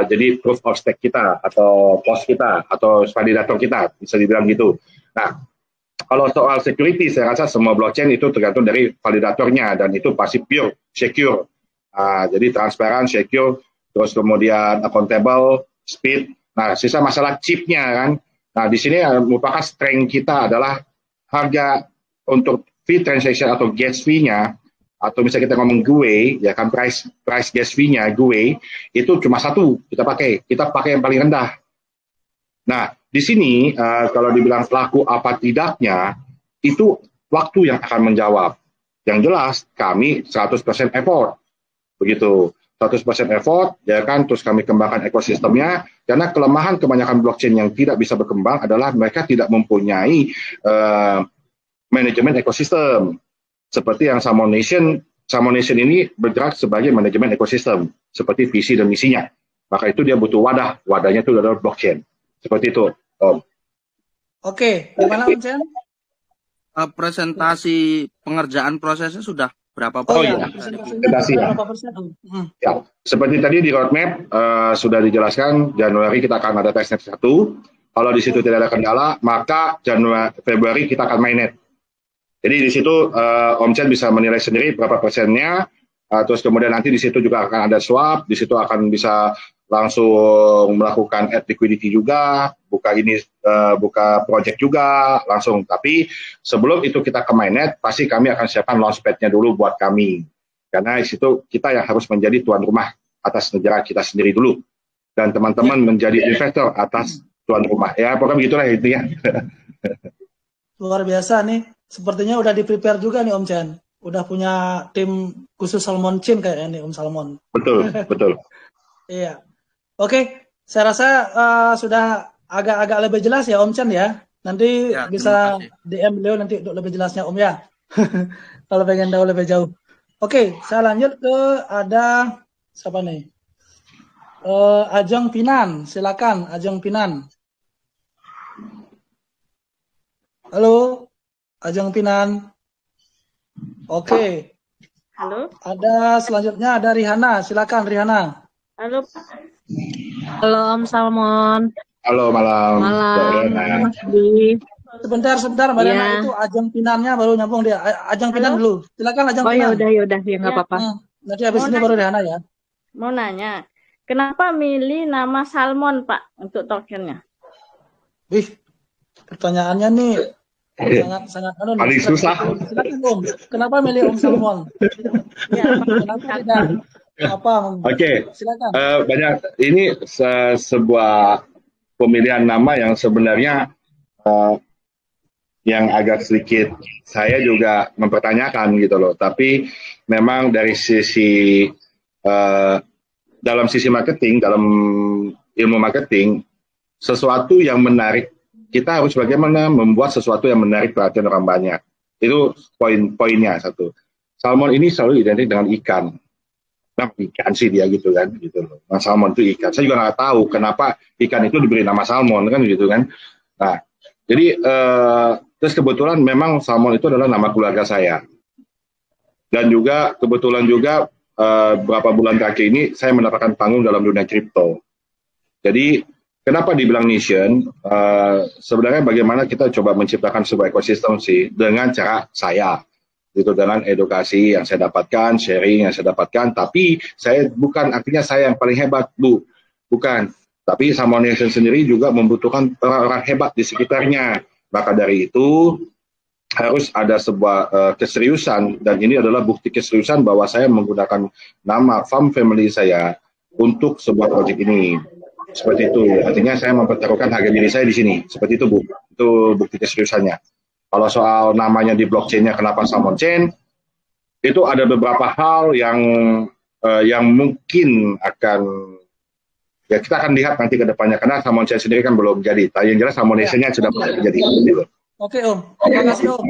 jadi proof of stake kita atau POS kita atau validator kita, bisa dibilang gitu. Nah, kalau soal security, saya rasa semua blockchain itu tergantung dari validatornya dan itu pasti pure, secure. Jadi transparan, secure, terus kemudian accountable, speed. Nah, sisa masalah chipnya kan. Nah, di sini merupakan strength kita adalah harga untuk fee transaction atau gas fee-nya, atau misalnya kita ngomong GUE, ya kan price gas fee-nya GUE itu cuma satu kita pakai yang paling rendah. Nah, di sini kalau dibilang pelaku apa tidaknya itu waktu yang akan menjawab. Yang jelas kami 100% effort. Begitu. 100% effort, ya kan, terus kami kembangkan ekosistemnya, karena kelemahan kebanyakan blockchain yang tidak bisa berkembang adalah mereka tidak mempunyai manajemen ekosistem. Seperti yang Salmonation ini bergerak sebagai manajemen ekosistem, seperti visi dan misinya. Maka itu dia butuh wadahnya itu adalah blockchain. Seperti itu, Om. Oke, gimana Om Chen? Presentasi pengerjaan prosesnya sudah berapa persen? Oh iya, presentasi ya. Ya, seperti tadi di roadmap sudah dijelaskan, Januari kita akan ada testnet 1. Kalau di situ tidak ada kendala, maka Februari kita akan mainnet. Jadi di situ Om Chen bisa menilai sendiri berapa persennya, terus kemudian nanti di situ juga akan ada swap, di situ akan bisa langsung melakukan add liquidity juga, buka project juga langsung. Tapi sebelum itu kita ke mainnet, pasti kami akan siapkan launchpad-nya dulu buat kami. Karena di situ kita yang harus menjadi tuan rumah atas negara kita sendiri dulu. Dan teman-teman menjadi investor atas tuan rumah. Ya, pokoknya begitulah intinya. Luar biasa nih. Sepertinya udah di-prepare juga nih Om Chen. Udah punya tim khusus Salmon Chin kayaknya nih Om Salmon. Betul, betul. Iya. Oke, saya rasa sudah agak lebih jelas ya Om Chen ya. Nanti ya, bisa DM beliau nanti untuk lebih jelasnya Om ya. Kalau pengen tahu lebih jauh. Oke, saya lanjut ke ada siapa nih? Ajeng Pinan, silakan Ajeng Pinan. Halo, Ajeng Pinan. Oke. Halo. Ada selanjutnya ada Rihana, silakan Rihana. Halo. Halo Om Salmon. Halo malam. Malam. Sebentar Mbak Rihana, itu Ajeng Pinannya baru nyambung dia. Ajeng Pinan dulu. Silakan Ajeng Pinan. Oh ya udah ya nggak apa-apa. Nanti habis Mau ini nanya, baru Rehana ya. mau nanya, kenapa milih nama Salmon, Pak, untuk tokennya? Wih, pertanyaannya nih sangat Paling susah. Silakan Om. Kenapa milih Om Salmon? Ya, Kenapa tidak apa? Oke. Silakan. Banyak ini sebuah pemilihan nama yang sebenarnya yang agak sedikit saya juga mempertanyakan gitu loh. Tapi memang dari sisi dalam sisi marketing, dalam ilmu marketing, sesuatu yang menarik, kita harus bagaimana membuat sesuatu yang menarik perhatian orang banyak. Itu poin-poinnya satu. Salmon ini selalu identik dengan ikan. Nah, ikan sih dia gitu kan, gitu loh. Nah, salmon itu ikan. Saya juga nggak tahu kenapa ikan itu diberi nama salmon kan, gitu kan. Nah, jadi terus kebetulan memang salmon itu adalah nama keluarga saya. Dan juga kebetulan juga beberapa bulan terakhir ini saya mendapatkan panggung dalam dunia kripto. Jadi kenapa dibilang nation? Sebenarnya bagaimana kita coba menciptakan sebuah ekosistem sih dengan cara saya. Gitu, dengan edukasi yang saya dapatkan, sharing yang saya dapatkan, tapi saya bukan artinya saya yang paling hebat, Bu. Bukan. Tapi Salmon Nation sendiri juga membutuhkan orang-orang hebat di sekitarnya. Maka dari itu harus ada sebuah keseriusan, dan ini adalah bukti keseriusan bahwa saya menggunakan nama farm family saya untuk sebuah proyek ini. Seperti itu. Artinya saya mempertaruhkan harga diri saya di sini. Seperti itu, Bu. Itu bukti keseriusannya. Kalau soal namanya di blockchain-nya kenapa Salmon Chain, itu ada beberapa hal yang mungkin akan, ya kita akan lihat nanti ke depannya, karena Salmon Chain sendiri kan belum jadi. Tapi yang jelas Salmon Nation-nya sudah jadi. Oke Om, terima kasih Om.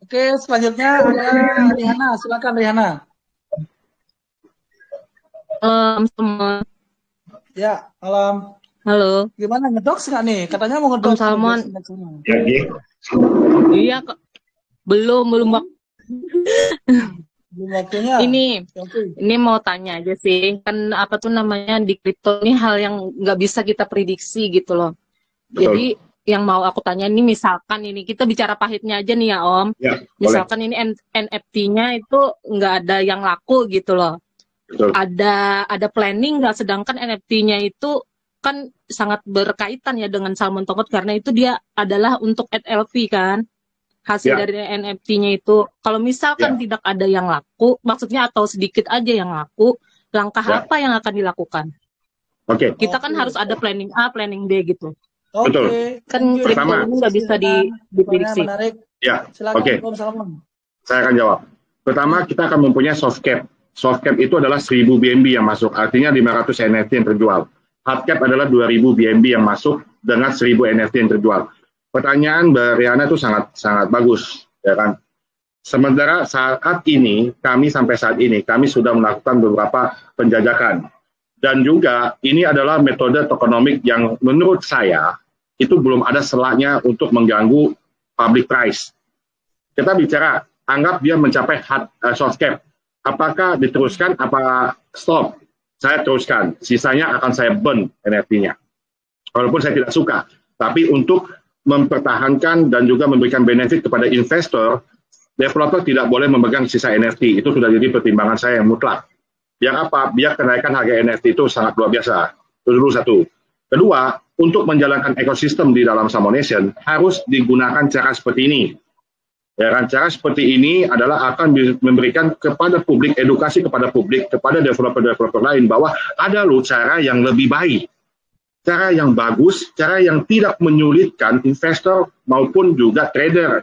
Oke, selanjutnya ada Rihana, silakan Rihana. Semua. Ya, malam. Halo. Gimana, ngedoks nggak nih? Katanya mau ngedoks. Salmon. Iya, kok. Belum waktunya. Ini mau tanya aja sih. Kan apa tuh namanya di kripto ini hal yang nggak bisa kita prediksi gitu loh. Betul. Jadi yang mau aku tanya ini misalkan ini kita bicara pahitnya aja nih ya Om. Ya, misalkan ini NFT-nya itu nggak ada yang laku gitu loh. Betul. Ada planning nggak, sedangkan NFT-nya itu kan sangat berkaitan ya dengan Salmon Token karena itu dia adalah untuk LP kan, hasil dari NFT-nya itu. Kalau misalkan tidak ada yang laku, maksudnya atau sedikit aja yang laku, langkah apa yang akan dilakukan? Oke. Kita kan harus ada planning A, planning B gitu. Betul. Kan kripto ini nggak bisa diprediksi. Ya, oke. Saya akan jawab. Pertama, kita akan mempunyai soft cap. Soft cap itu adalah 1000 BNB yang masuk, artinya 500 NFT yang terjual. Hard cap adalah 2000 BNB yang masuk dengan 1000 NFT yang terjual. Pertanyaan Mbak Riana itu sangat bagus, ya kan? Sementara saat ini, kami sudah melakukan beberapa penjajakan. Dan juga ini adalah metode tokenomik yang menurut saya itu belum ada selaknya untuk mengganggu public price. Kita bicara, anggap dia mencapai soft cap. Apakah diteruskan, apa stop? Saya teruskan, sisanya akan saya burn NFT-nya. Walaupun saya tidak suka, tapi untuk mempertahankan dan juga memberikan benefit kepada investor, developer tidak boleh memegang sisa NFT. Itu sudah jadi pertimbangan saya yang mutlak. Biar apa? Biar kenaikan harga NFT itu sangat luar biasa. Itu dulu satu. Kedua, untuk menjalankan ekosistem di dalam Salmon Nation harus digunakan cara seperti ini. Ya kan, cara seperti ini adalah akan memberikan kepada publik, edukasi kepada publik, kepada developer-developer lain bahwa ada loh cara yang lebih baik, cara yang bagus, cara yang tidak menyulitkan investor maupun juga trader.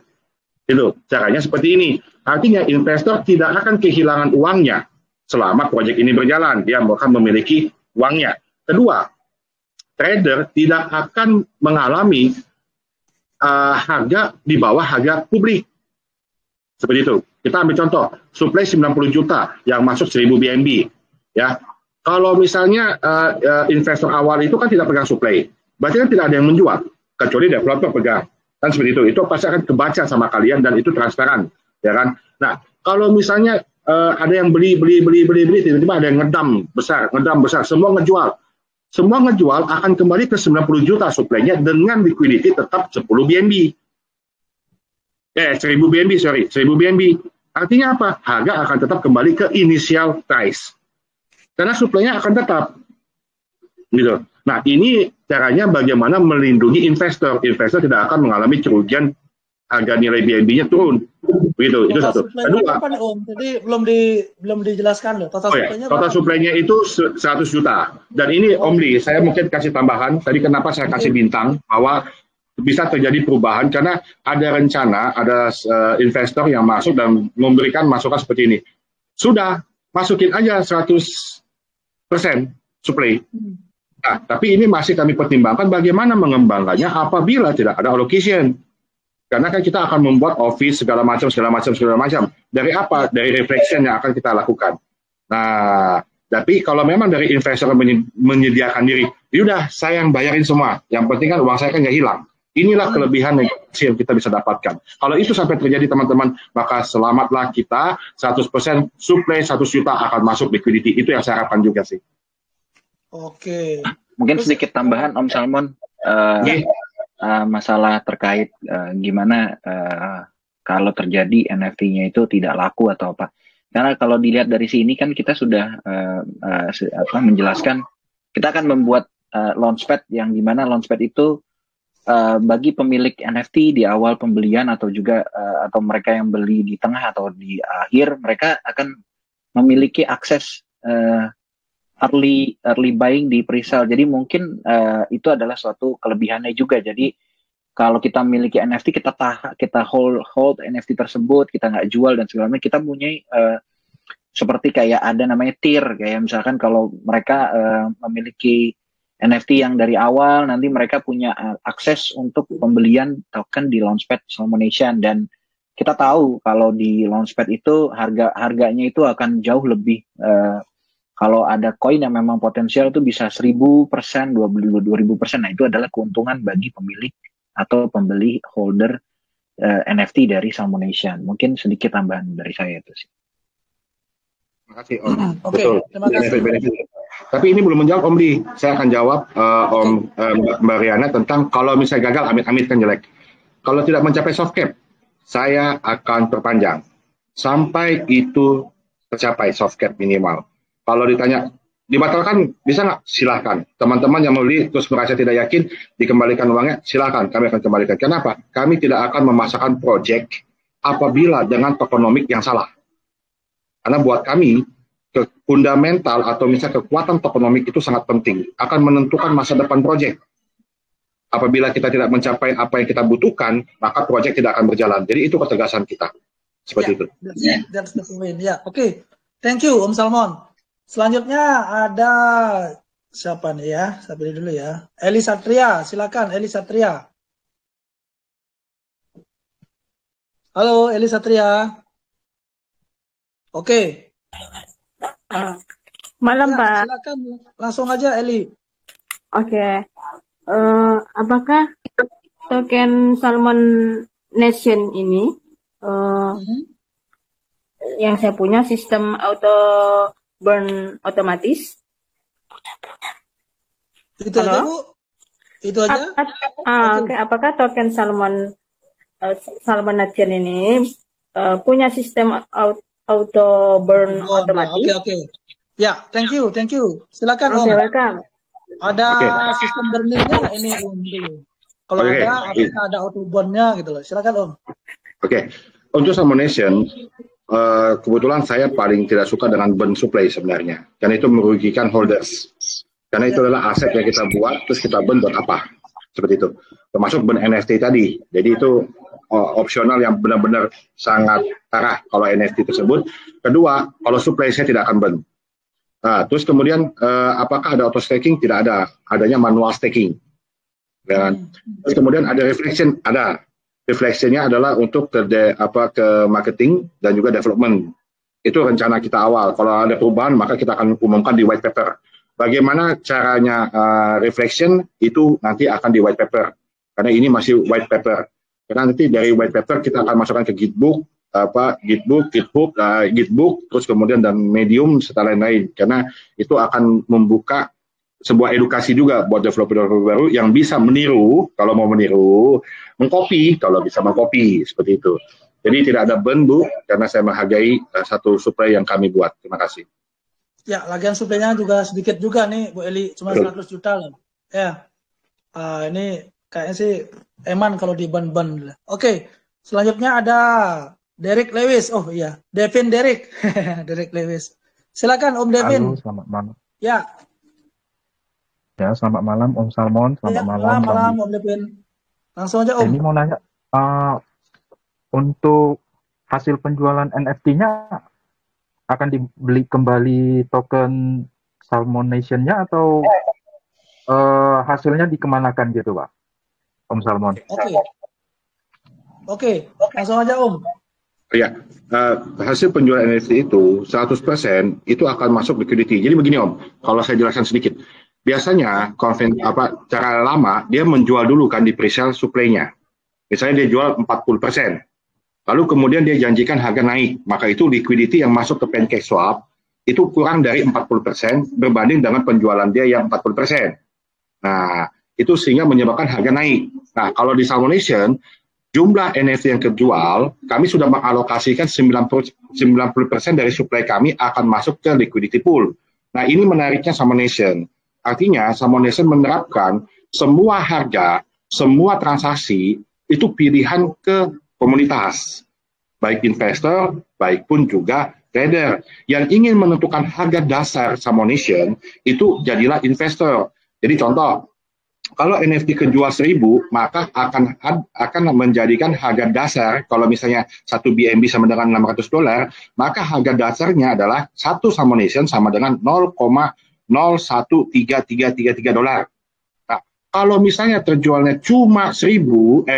Itu caranya seperti ini. Artinya investor tidak akan kehilangan uangnya selama proyek ini berjalan, dia akan memiliki uangnya. Kedua, trader tidak akan mengalami harga di bawah harga publik. Seperti itu. Kita ambil contoh, supply 90 juta yang masuk 1000 BNB. Ya. Kalau misalnya investor awal itu kan tidak pegang supply, berarti kan tidak ada yang menjual, kecuali developer pegang. Kan seperti itu. Itu pasti akan kebaca sama kalian dan itu transparan. Ya kan? Nah, kalau misalnya ada yang beli, tiba-tiba ada yang ngedam besar, semua ngejual. Semua ngejual akan kembali ke 90 juta supply-nya dengan liquidity tetap 10 BNB. 1000 BNB, sorry, 1000 BNB. Artinya apa? Harga akan tetap kembali ke initial price. Karena suplainya akan tetap. Gitu. Nah, ini caranya bagaimana melindungi investor. Investor tidak akan mengalami kerugian harga nilai BNB-nya turun. Begitu, itu satu. Kedua, apa nih, Om? Jadi belum dijelaskan loh. Total suplainya itu 100 juta. Dan ini Om Li, saya mungkin kasih tambahan. Tadi kenapa saya kasih bintang bahwa bisa terjadi perubahan karena ada rencana, ada investor yang masuk dan memberikan masukan seperti ini. Sudah, masukin aja 100% supply. Nah, tapi ini masih kami pertimbangkan bagaimana mengembangkannya apabila tidak ada allocation. Karena kan kita akan membuat office segala macam. Dari apa? Dari reflection yang akan kita lakukan. Nah, tapi kalau memang dari investor menyediakan diri, yaudah saya yang bayarin semua. Yang penting kan uang saya kan nggak hilang. Inilah kelebihan negosiasi yang kita bisa dapatkan. Kalau itu sampai terjadi teman-teman, maka selamatlah kita 100% supply 100 juta akan masuk liquidity. Itu yang saya harapkan juga sih. Oke. Mungkin sedikit tambahan Om Salmon, masalah terkait gimana kalau terjadi NFT-nya itu tidak laku atau apa. Karena kalau dilihat dari sini kan kita sudah menjelaskan, kita akan membuat launchpad yang dimana launchpad itu bagi pemilik NFT di awal pembelian atau juga atau mereka yang beli di tengah atau di akhir, mereka akan memiliki akses early buying di pre-sale. Jadi mungkin itu adalah suatu kelebihannya juga. Jadi kalau kita memiliki NFT, kita hold NFT tersebut, kita nggak jual dan segala macam, kita punya seperti kayak ada namanya tier, kayak misalkan kalau mereka memiliki NFT yang dari awal, nanti mereka punya akses untuk pembelian token di Launchpad Salmonation. Dan kita tahu kalau di Launchpad itu harganya itu akan jauh lebih kalau ada koin yang memang potensial itu bisa 1000%, 2000%. Nah, itu adalah keuntungan bagi pemilik atau pembeli holder NFT dari Salmonation. Mungkin sedikit tambahan dari saya itu sih. Terima kasih Om. Betul. Terima kasih. Tapi ini belum menjawab Om Li. Saya akan jawab Mbak Riana tentang kalau misalnya gagal, amit-amit kan jelek. Kalau tidak mencapai soft cap, saya akan perpanjang sampai itu tercapai soft cap minimal. Kalau ditanya dibatalkan bisa nggak? Silahkan. Teman-teman yang membeli terus merasa tidak yakin dikembalikan uangnya, silahkan. Kami akan kembalikan. Kenapa? Kami tidak akan memasakkan project apabila dengan tokenomik yang salah. Karena buat kami fundamental atau misalnya kekuatan tokenomik itu sangat penting. Akan menentukan masa depan project. Apabila kita tidak mencapai apa yang kita butuhkan, maka project tidak akan berjalan. Jadi itu ketegasan kita. Seperti itu. That's the point. Ya, oke. Thank you Om Salmon. Selanjutnya ada siapa nih ya? Saya pilih dulu ya. Eli Satria, silakan Eli Satria. Halo Eli Satria. Oke. Malam Pak. Silakan langsung aja Eli. Oke. Apakah token Salmon Nation ini yang saya punya sistem auto burn otomatis? Itu aja Bu? Itu aja? Oke. Apakah token Salmon Nation ini punya sistem auto burn otomatis? Oke. Ya, thank you. Silakan Om. Welcome. Ada sistem burningnya ini Om. Kalau ada, apakah ada auto burn-nya gitu loh. Silakan Om. Oke. Untuk Salmonation, kebetulan saya paling tidak suka dengan burn supply sebenarnya, karena itu merugikan holders. Karena itu adalah aset yang kita buat, terus kita burn buat apa? Seperti itu. Termasuk burn NFT tadi. Jadi itu opsional yang benar-benar sangat parah kalau NFT tersebut. Kedua, kalau supply saya tidak akan burn. Nah, terus kemudian apakah ada auto staking? Tidak ada. Adanya manual staking. Dan terus kemudian ada reflection, ada. Refleksinya adalah untuk ke marketing dan juga development. Itu rencana kita awal. Kalau ada perubahan, maka kita akan umumkan di white paper. Bagaimana caranya reflection itu nanti akan di white paper. Karena ini masih white paper. Karena nanti dari white paper kita akan masukkan ke Gitbook, Gitbook, terus kemudian dan Medium serta lain-lain. Karena itu akan membuka sebuah edukasi juga buat developer baru yang bisa meniru, kalau mau meniru, mengcopy, kalau bisa mengcopy, seperti itu. Jadi tidak ada burn, Bu, karena saya menghargai satu suplai yang kami buat. Terima kasih. Ya, lagian suplainya juga sedikit juga nih, Bu Eli, cuma 100 juta loh. Ya, ini kayaknya sih eman kalau di burn. Oke, selanjutnya ada Derek Lewis. Oh iya, Devin Derek. Derek Lewis. Silakan Om Devin. Halo, selamat malam. Ya. Ya, selamat malam Om Salmon. Selamat malam. Malam Om Devin. Langsung aja Om. Ini mau nanya, untuk hasil penjualan NFT-nya akan dibeli kembali token Salmon Nation-nya atau hasilnya dikemanakan gitu, Pak? Om Salmon. Oke, langsung aja Om. Ya, hasil penjualan NFT itu 100% itu akan masuk liquidity. Jadi begini Om, kalau saya jelaskan sedikit. Biasanya cara lama dia menjual dulu kan di presale supply-nya. Misalnya dia jual 40%. Lalu kemudian dia janjikan harga naik, maka itu liquidity yang masuk ke PancakeSwap itu kurang dari 40% berbanding dengan penjualan dia yang 40%. Nah, itu sehingga menyebabkan harga naik. Nah, kalau di Salmon Nation, jumlah NFT yang kejual, kami sudah mengalokasikan 90% dari supply kami akan masuk ke liquidity pool. Nah, ini menariknya Salmon Nation. Artinya, Salmon Nation menerapkan semua harga, semua transaksi, itu pilihan ke komunitas. Baik investor, baik pun juga trader. Yang ingin menentukan harga dasar Salmon Nation, itu jadilah investor. Jadi contoh, kalau NFT kejual 1.000, maka akan menjadikan harga dasar, kalau misalnya satu BNB sama dengan $600, maka harga dasarnya adalah satu Salmon Nation sama dengan $0,013333. Nah, kalau misalnya terjualnya cuma 500,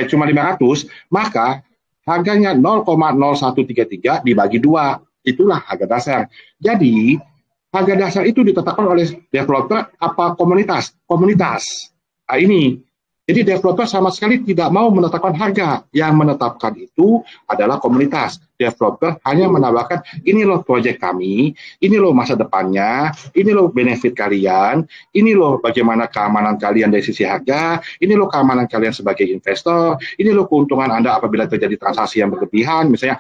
maka harganya 0,0133 dibagi 2. Itulah harga dasar. Jadi, harga dasar itu ditetapkan oleh developer apa komunitas? Komunitas. Nah, ini. Jadi developer sama sekali tidak mau menetapkan harga. Yang menetapkan itu adalah komunitas. Developer hanya menambahkan, ini loh proyek kami, ini loh masa depannya, ini loh benefit kalian, ini loh bagaimana keamanan kalian dari sisi harga, ini loh keamanan kalian sebagai investor, ini loh keuntungan Anda apabila terjadi transaksi yang berlebihan, misalnya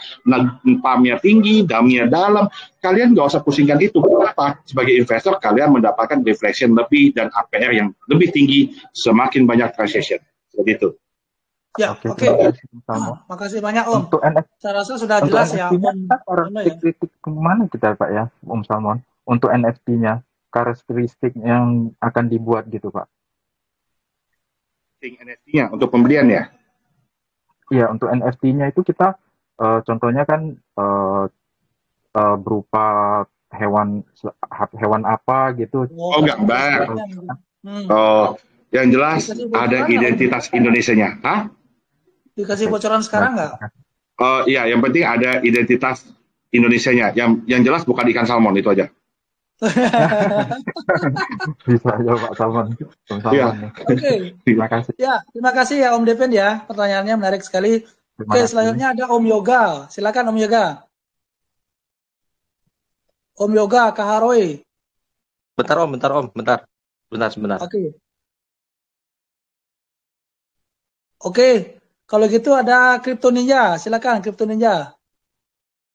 PAM-nya tinggi, DAM-nya dalam, kalian nggak usah pusingkan itu. Kenapa? Sebagai investor, kalian mendapatkan reflection lebih dan APR yang lebih tinggi semakin banyak transaction. Seperti itu. Ya, oke. Makasih banyak Om. Untuk NFT, saya rasa sudah jelas ya. Karakteristik kemana kita Pak ya, Om Salmon? Untuk NFT-nya, karakteristik yang akan dibuat gitu Pak? NFT-nya untuk pembelian ya? Iya, untuk NFT-nya itu kita contohnya kan berupa hewan apa gitu. Oh, gambar. Oh, yang jelas ada identitas Indonesianya. Hah? Dikasih bocoran sekarang nggak? Oh iya, yang penting ada identitas Indonesianya. Yang jelas bukan ikan salmon, itu aja. Bisa aja Pak Salmon. Ya. Oke. Terima kasih. Ya, terima kasih ya Om Devin ya. Pertanyaannya menarik sekali. Oke, selanjutnya ada Om Yoga. Silakan Om Yoga. Om Yoga Kaharoi. Bentar Om. Sebentar. Oke. Kalau gitu ada Crypto Ninja. Silakan Crypto Ninja.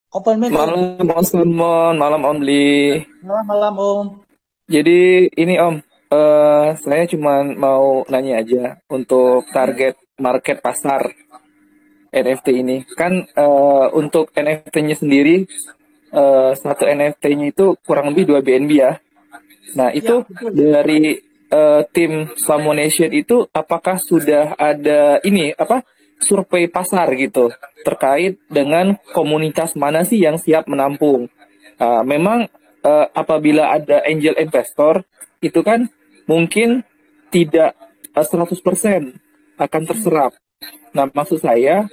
Open mic. Malam Om Salmon, malam Om Li. Malam Om. Jadi ini Om, saya cuma mau nanya aja untuk target market pasar NFT ini. Kan untuk NFT-nya sendiri, satu NFT-nya itu kurang lebih 2 BNB ya. Nah itu dari tim Salmon Nation itu apakah sudah ada survei pasar gitu terkait dengan komunitas mana sih yang siap menampung? Memang apabila ada angel investor itu kan mungkin tidak 100% akan terserap. Nah maksud saya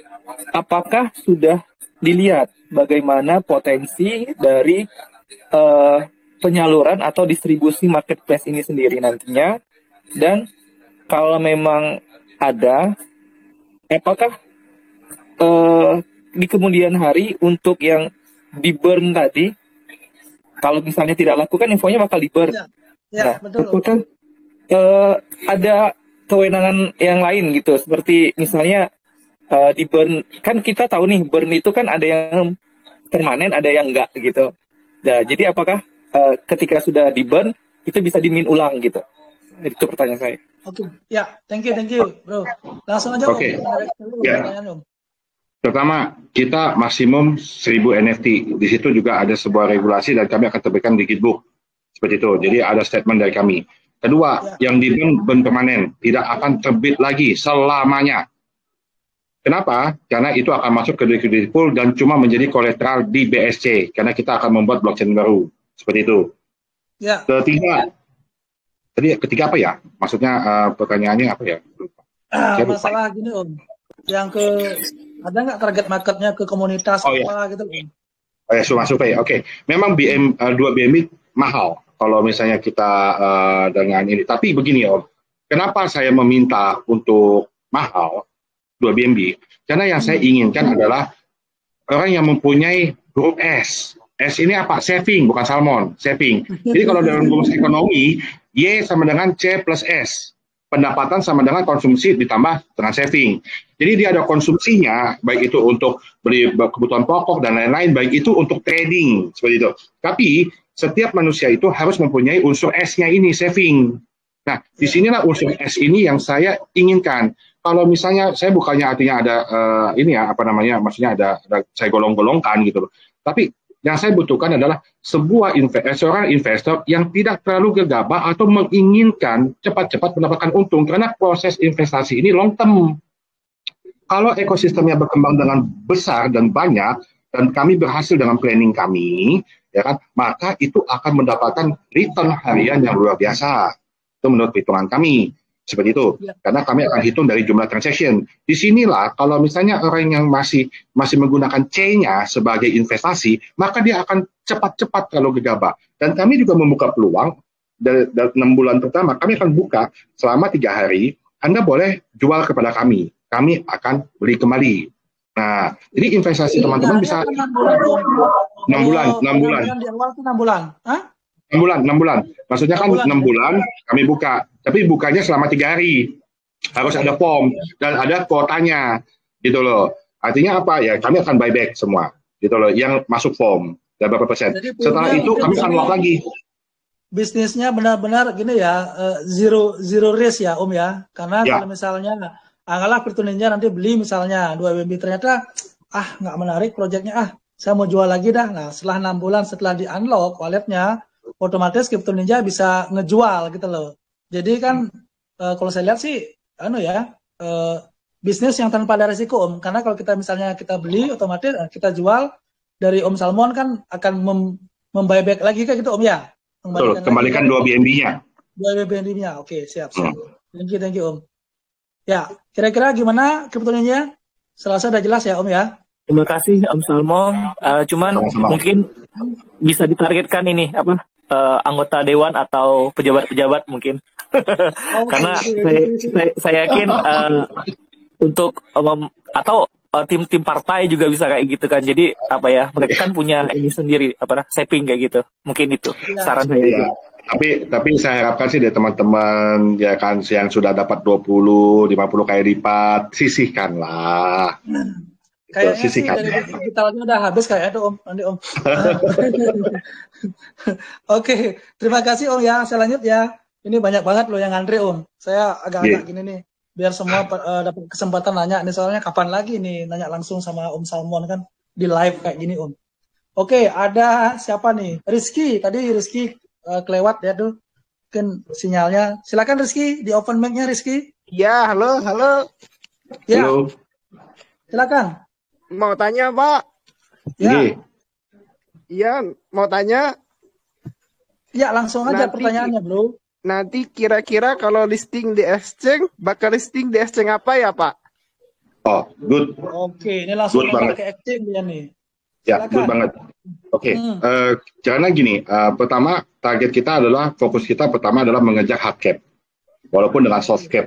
apakah sudah dilihat bagaimana potensi dari penyaluran atau distribusi marketplace ini sendiri nantinya, dan kalau memang ada, apakah di kemudian hari untuk yang di burn tadi, kalau misalnya tidak lakukan infonya bakal di burn. Ya, betul. Apakah ada kewenangan yang lain gitu, seperti misalnya di burn, kan kita tahu nih burn itu kan ada yang permanen, ada yang enggak gitu. Nah, jadi apakah ketika sudah di burn itu bisa dimin ulang gitu? Itu pertanyaan saya. Oke, ya, thank you, bro. Langsung aja, Oke. Om. Ya. Pertanyaan, Om. Pertama, kita maksimum 1000 NFT. Di situ juga ada sebuah regulasi dan kami akan terbitkan di Gitbook. Seperti itu. Jadi ada statement dari kami. Kedua, yang di burn permanen tidak akan terbit lagi selamanya. Kenapa? Karena itu akan masuk ke liquidity pool dan cuma menjadi kolateral di BSC. Karena kita akan membuat blockchain baru. Seperti itu. Ya. Ketiga apa ya? Maksudnya pertanyaannya apa ya? Masalah gini, Om. Ada nggak target marketnya ke komunitas apa gitu, Om? Oh ya, survei. Oke. Memang 2 BNB mahal kalau misalnya kita dengan ini. Tapi begini, Om. Kenapa saya meminta untuk mahal 2 BNB? Karena yang saya inginkan adalah orang yang mempunyai huruf S. S ini apa? Saving, bukan salmon. Saving. Jadi kalau dalam rumus ekonomi, Y sama dengan C plus S. Pendapatan sama dengan konsumsi ditambah dengan saving. Jadi dia ada konsumsinya, baik itu untuk beli kebutuhan pokok dan lain-lain, baik itu untuk trading, seperti itu. Tapi setiap manusia itu harus mempunyai unsur S-nya ini, saving. Nah, disinilah unsur S ini yang saya inginkan. Kalau misalnya, saya bukannya artinya ada, maksudnya ada saya golong-golongkan gitu. Tapi yang saya butuhkan adalah seorang investor yang tidak terlalu gegabah atau menginginkan cepat-cepat mendapatkan untung, karena proses investasi ini long term. Kalau ekosistemnya berkembang dengan besar dan banyak, dan kami berhasil dengan planning kami, ya kan, maka itu akan mendapatkan return harian yang luar biasa. Itu menurut hitungan kami. Seperti itu, karena kami akan hitung dari jumlah transaction. Disinilah kalau misalnya orang yang masih menggunakan C-nya sebagai investasi, maka dia akan cepat-cepat kalau gegabah. Dan kami juga membuka peluang dari 6 bulan pertama, kami akan buka selama 3 hari, Anda boleh jual kepada kami. Kami akan beli kembali. Nah, jadi investasi teman-teman bisa 6 bulan. Di awal itu 6 bulan. Hah? 6 bulan. Maksudnya kan 6 bulan kami buka. Tapi bukanya selama 3 hari. Harus ada form dan ada kuotanya. Gitu loh. Artinya apa? Ya kami akan buyback semua. Gitu loh. Yang masuk form. Dan berapa persen. Jadi, setelah itu kami akan lock lagi. Bisnisnya benar-benar gini ya. Zero risk ya, Om ya. Karena kalau misalnya anggaplah Crypto Ninja nanti beli misalnya 2 BNB, ternyata nggak menarik proyeknya, saya mau jual lagi dah. Nah, setelah 6 bulan setelah di unlock walletnya, otomatis Crypto Ninja bisa ngejual gitu loh. Jadi kan kalau saya lihat sih bisnis yang tanpa ada risiko, Om. Karena kalau kita misalnya kita beli otomatis kita jual dari Om Salmon kan akan membuyback lagi kayak gitu, Om ya. Kembalikan 2 BNB-nya. 2 BNB-nya. Oke, siap. Thank you, Om. Ya, kira-kira gimana Crypto Ninja? Selasa udah jelas ya, Om ya. Terima kasih Om Salmon. Cuman mungkin bisa ditargetkan ini anggota dewan atau pejabat-pejabat mungkin. Karena saya yakin untuk atau tim-tim partai juga bisa kayak gitu kan. Jadi mereka kan punya ini sendiri saving kayak gitu. Mungkin itu saran saya. Ya. Tapi saya harapkan sih dari teman-teman ya kan yang sudah dapat 20, 50 kali lipat, sisihkanlah. Kayaknya sih dari digitalnya udah habis kayaknya tuh, Om. Nanti Om. Oke, terima kasih Om ya. Saya lanjut ya. Ini banyak banget loh yang ngantri, Om. Saya agak-agak gini nih, biar semua dapat kesempatan nanya. Ini soalnya kapan lagi nih nanya langsung sama Om Salmon kan di live kayak gini, Om. Oke, ada siapa nih? Rizky. Tadi Rizky kelewat ya tuh. Mungkin sinyalnya. Silakan Rizky, di open mic-nya Rizky. Ya, halo. Ya. Halo. Silakan. Mau tanya, Pak? Ya. Iya, mau tanya. Ya, langsung aja pertanyaannya, Bro. Nanti kira-kira kalau listing di exchange, bakal listing di exchange apa ya, Pak? Oh, good. Oke, ini langsung ke exchange dia nih. Ya, good banget. Oke, karena gini, pertama target kita adalah, fokus kita pertama adalah mengejar hard cap, walaupun dengan soft cap,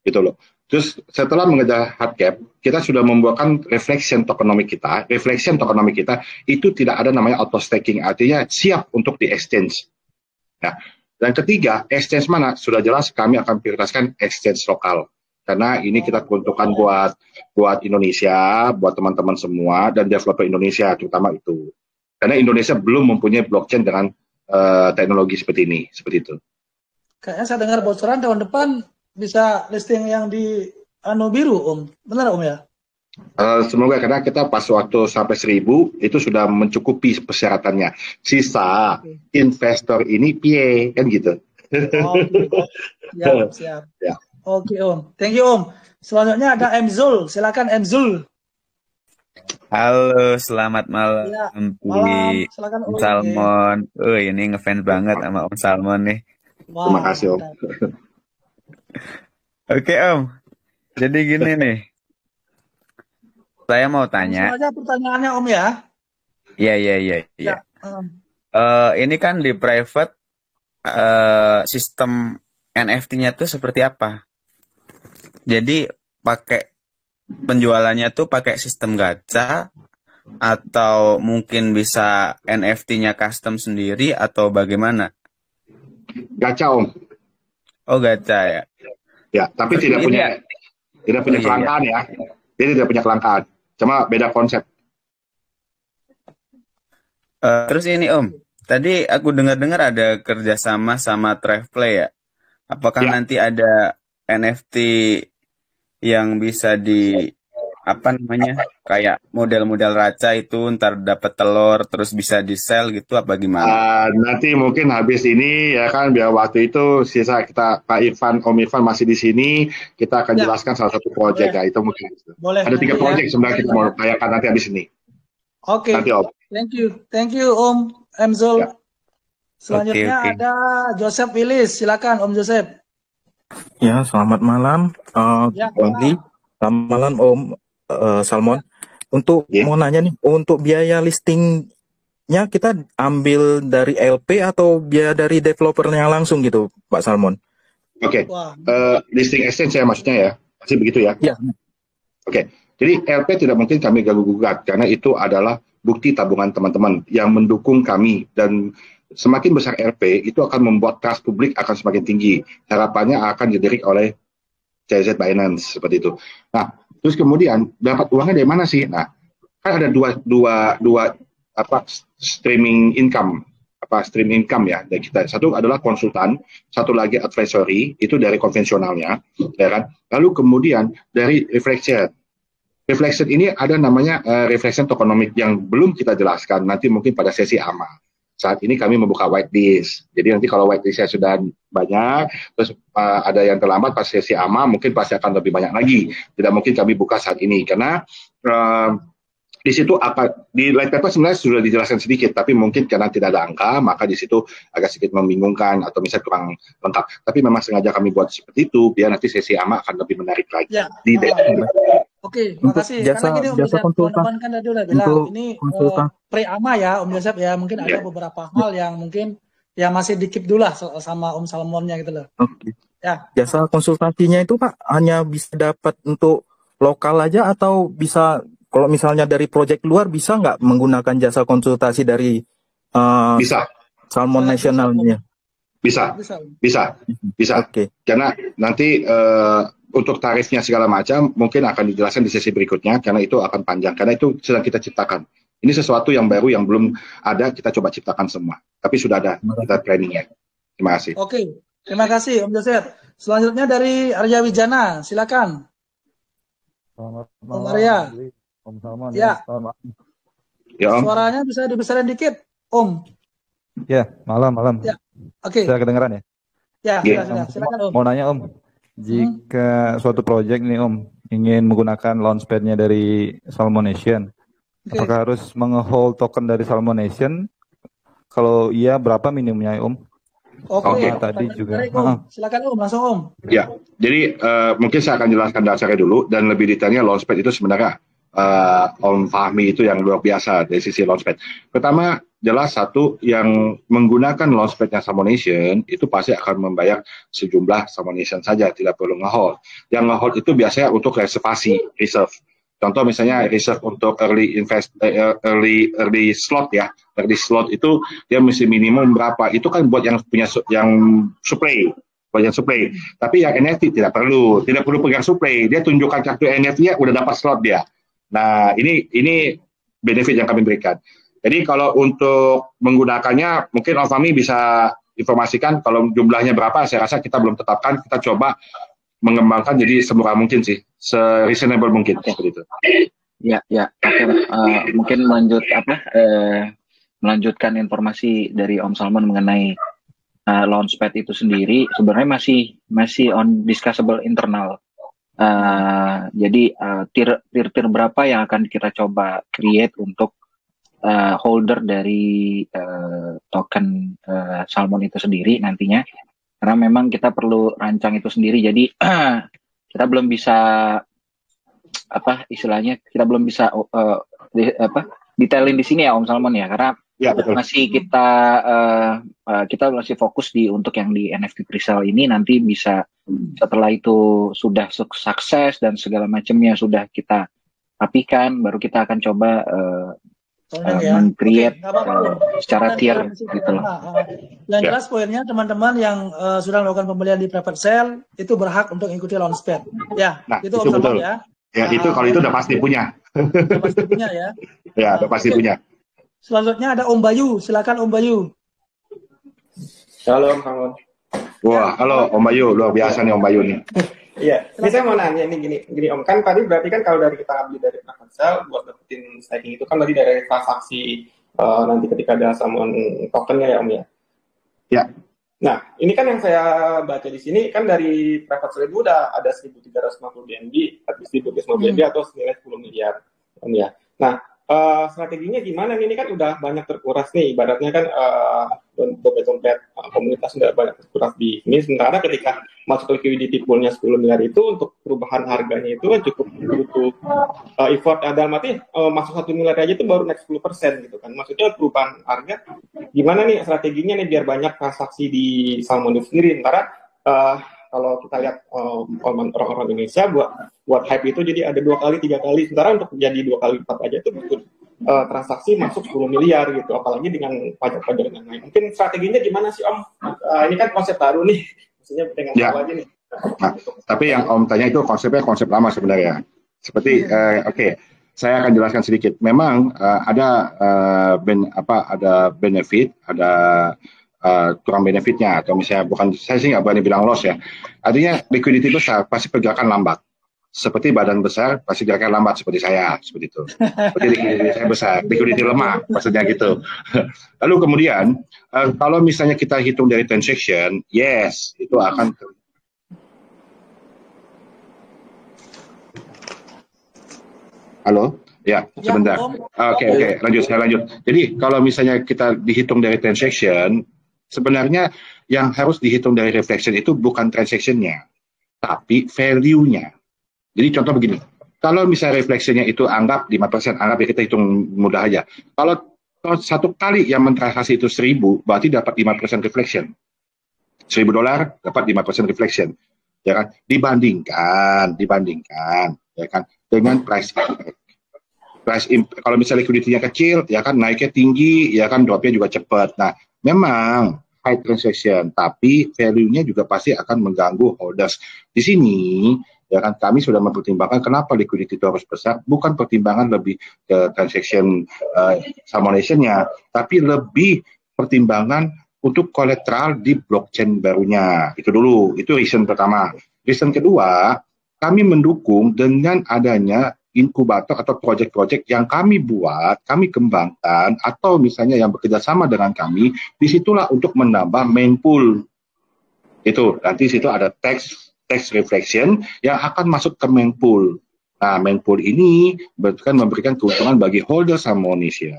gitu loh. Terus setelah mengejar hard cap, kita sudah membuatkan reflection tokenomic kita. Reflection tokenomic kita itu tidak ada namanya auto staking, artinya siap untuk di exchange. Nah, dan ketiga, exchange mana? Sudah jelas kami akan prioritaskan exchange lokal. karena ini kita peruntukkan buat Indonesia, buat teman-teman semua dan developer Indonesia terutama itu. Karena Indonesia belum mempunyai blockchain dengan teknologi seperti ini, seperti itu. Kayaknya saya dengar bocoran tahun depan bisa listing yang di biru, Om. Benar, Om ya? Semoga, karena kita pas waktu sampai 1000 itu sudah mencukupi persyaratannya. Sisa investor ini piye kan gitu. Oh, siap. Ya. Oke, Om. Thank you, Om. Selanjutnya ada Emzul. Silakan Emzul. Halo, selamat malam Ya, Pi silakan Om Om. Salmon. Ini ngefans banget sama Om Salmon nih. Terima kasih, Om. Oke, Om. Jadi gini nih. Saya mau Langsung tanya. aja pertanyaannya, Om ya. Iya. Ini kan di private sistem NFT-nya tuh seperti apa? Jadi pakai penjualannya tuh pakai sistem gacha atau mungkin bisa NFT-nya custom sendiri atau bagaimana? Gacha, Om. Oh, gacha ya. Ya, tapi Terus tidak ini punya Iya. kelangkaan ya. Dia tidak punya kelangkaan. Cuma beda konsep. Terus ini Om, tadi aku dengar-dengar ada kerjasama sama Trevplay ya. Apakah nanti ada NFT yang bisa kayak model-model raca itu ntar dapat telur terus bisa di-sell gitu apa gimana? Nanti mungkin habis ini ya kan, biar waktu itu sisa kita Om Irfan masih di sini, kita akan jelaskan salah satu proyek ya, itu mungkin. Boleh. Ada 3 proyek sebenarnya kita mau tanyakan nanti habis ini. Oke. Nanti, Om. Thank you, Om Emzul. Selanjutnya Oke. ada Joseph Willis. Silakan, Om Joseph. Ya, selamat malam. Ya, Wali. Selamat malam, Om Salmon. Untuk mau nanya nih, untuk biaya listingnya kita ambil dari LP atau biaya dari developernya langsung gitu, Pak Salmon? Oke. Listing exchange ya maksudnya ya. Masih begitu ya? Ya. Oke. Jadi LP tidak mungkin kami ganggu-gugat karena itu adalah bukti tabungan teman-teman yang mendukung kami, dan semakin besar LP itu akan membuat trust publik akan semakin tinggi. Harapannya akan dilirik oleh CZ Binance seperti itu. Nah, terus kemudian dapat uangnya dari mana sih? Nah, kan ada dua streaming income ya dari kita. Satu adalah konsultan, satu lagi advisory, itu dari konvensionalnya, ya kan. Lalu kemudian dari reflection. Reflection ini ada namanya reflection tokenomic yang belum kita jelaskan. Nanti mungkin pada sesi AMA. Saat ini kami membuka whitelist. Jadi nanti kalau whitelistnya sudah banyak, terus ada yang terlambat pas sesi AMA, mungkin pasti akan lebih banyak lagi. Tidak mungkin kami buka saat ini karena di situ di light paper sebenarnya sudah dijelaskan sedikit, tapi mungkin karena tidak ada angka, maka di situ agak sedikit membingungkan atau misalnya kurang lengkap. Tapi memang sengaja kami buat seperti itu biar nanti sesi AMA akan lebih menarik lagi. Ya. Di Oke, terima kasih. Karena gini Om Joseph, teman-teman kan tadi udah bilang ini pre-AMA ya Om Joseph ya, mungkin ada beberapa hal yang mungkin ya masih dikip dulu lah sama Om Salmonnya gitu loh. Oke. Ya. Jasa konsultasinya itu Pak hanya bisa dapat untuk lokal aja atau bisa kalau misalnya dari proyek luar bisa nggak menggunakan jasa konsultasi dari bisa Salmon Nationalnya? Bisa. Okay. Karena nanti untuk tarifnya segala macam mungkin akan dijelaskan di sesi berikutnya karena itu akan panjang, karena itu sedang kita ciptakan. Ini sesuatu yang baru yang belum ada, kita coba ciptakan semua. Tapi sudah ada kita trainingnya. Terima kasih. Oke, terima kasih Om Joseph. Selanjutnya dari Arya Wijana, silakan. Selamat Om malam, Arya. Om Salmon. Ya. Selamat malam. Ya, Om. Suaranya bisa dibesarin dikit, Om. Ya, malam. Ya. Oke. Saya kedengeran ya? Ya, sudah. Silakan Om. Mau nanya Om, jika suatu proyek nih Om ingin menggunakan launchpad-nya dari Salmon Nation, apakah harus meng-hold token dari Salmon Nation? Kalau iya, berapa minimumnya Om? Oke. Tadi juga. Om. Silakan Om, langsung Om. Ya, jadi mungkin saya akan jelaskan dasarnya dulu dan lebih detailnya launchpad itu sebenarnya Om Fahmi itu yang luar biasa dari sisi launchpad. Pertama, jelas satu yang menggunakan launchpad-nya Salmon Nation itu pasti akan membayar sejumlah Salmon Nation saja, tidak perlu nge-hold. Yang nge-hold itu biasanya untuk reservasi, reserve. Contoh misalnya reserve untuk early slot ya. Early slot itu dia mesti minimum berapa? Itu kan buat yang punya yang supply. bagian supply. Tapi yang NFT tidak perlu pegang supply. Dia tunjukkan kartu NFT-nya udah dapat slot dia. Nah, ini benefit yang kami berikan. Jadi kalau untuk menggunakannya, mungkin Om Fahmi bisa informasikan kalau jumlahnya berapa. Saya rasa kita belum tetapkan. Kita coba mengembangkan jadi semurah mungkin sih, se-reasonable mungkin seperti itu. Ya. Oke. Mungkin melanjutkan informasi dari Om Salmon mengenai Launchpad itu sendiri. Sebenarnya masih on discussable internal. Jadi tier berapa yang akan kita coba create untuk holder dari token Salmon itu sendiri nantinya, karena memang kita perlu rancang itu sendiri. Jadi kita belum bisa kita belum bisa detailin di sini ya Om Salmon ya, karena masih kita masih fokus untuk yang di NFT presale ini. Nanti bisa setelah itu sudah sukses dan segala macamnya sudah kita rapikan, baru kita akan coba men-create secara tier gitu loh. Yang jelas poinnya teman-teman yang sudah melakukan pembelian di private sale itu berhak untuk mengikuti Launchpad. Ya, itu Om Salmon ya. Ya, itu kalau itu udah pasti punya. Udah pasti punya ya. Ya, udah pasti punya. Selanjutnya ada Om Bayu, silakan Om Bayu. Halo Om Salmon. Wah, halo Om Bayu, luar biasa nih Om Bayu nih. Iya, ini saya mau nanya nih gini Om, kan tadi berarti kan kalau dari kita ambil dari private sale buat dapetin staking itu kan tadi dari transaksi nanti ketika ada Salmon tokennya ya Om ya. Ya. Nah, ini kan yang saya baca di sini kan dari private sale itu udah ada 1.350 BNB, habis 1.350 BNB atau senilai 10 miliar Om ya. Nah, strateginya gimana nih? Ini kan udah banyak terkuras nih, ibaratnya kan dompet-dompet komunitas sudah banyak terkuras di sini. Sementara ketika masuk liquidity pool-nya 10 miliar itu untuk perubahan harganya itu kan cukup butuh effort. Dalam arti masuk 1 miliar aja itu baru naik 10% gitu kan. Maksudnya perubahan harga gimana nih strateginya nih biar banyak transaksi di Salmon itu sendiri. Sementara kalau kita lihat orang-orang Indonesia buat hype itu jadi ada 2 kali 3 kali, sementara untuk jadi 2 kali 4 aja itu butuh transaksi masuk 10 miliar gitu, apalagi dengan pajak-pajak yang lain. Mungkin strateginya gimana sih Om? Ini kan konsep baru nih, maksudnya pengen tahu aja nih. Nah, tapi yang Om tanya itu konsepnya konsep lama sebenarnya. Seperti saya akan jelaskan sedikit. Memang ada benefit, ada kurang benefitnya, atau misalnya saya sih nggak berani bilang loss ya. Artinya liquidity besar pasti pergerakan lambat. Seperti badan besar pasti gerakan lambat seperti saya, seperti itu. Seperti liquidity saya besar, liquidity lemah, maksudnya gitu. Lalu kemudian kalau misalnya kita hitung dari transaction, yes, itu akan Halo? Ya, sebentar. Oke, lanjut. Jadi kalau misalnya kita dihitung dari transaction, sebenarnya yang harus dihitung dari reflection itu bukan transaction-nya, tapi value-nya. Jadi contoh begini, kalau misalnya reflection-nya itu anggap 5%, anggap ya kita hitung mudah aja. Kalau satu kali yang mentransaksi itu 1.000, berarti dapat 5% reflection. $1.000 dapat 5% reflection. Ya kan? Dibandingkan ya kan, dengan price kalau misalnya liquidity-nya kecil, ya kan naiknya tinggi, ya kan dropnya juga cepat. Nah, memang high transaction, tapi value-nya juga pasti akan mengganggu holders. Di sini, ya kan kami sudah mempertimbangkan kenapa liquidity itu harus besar, bukan pertimbangan lebih ke transaction salmonation-nya, tapi lebih pertimbangan untuk collateral di blockchain barunya. Itu dulu, itu reason pertama. Reason kedua, kami mendukung dengan adanya inkubator atau project-project yang kami buat, kami kembangkan, atau misalnya yang bekerja sama dengan kami, disitulah untuk menambah main pool. Itu, nanti situ ada tax reflection yang akan masuk ke main pool. Nah, main pool ini memberikan keuntungan bagi holder Salmonation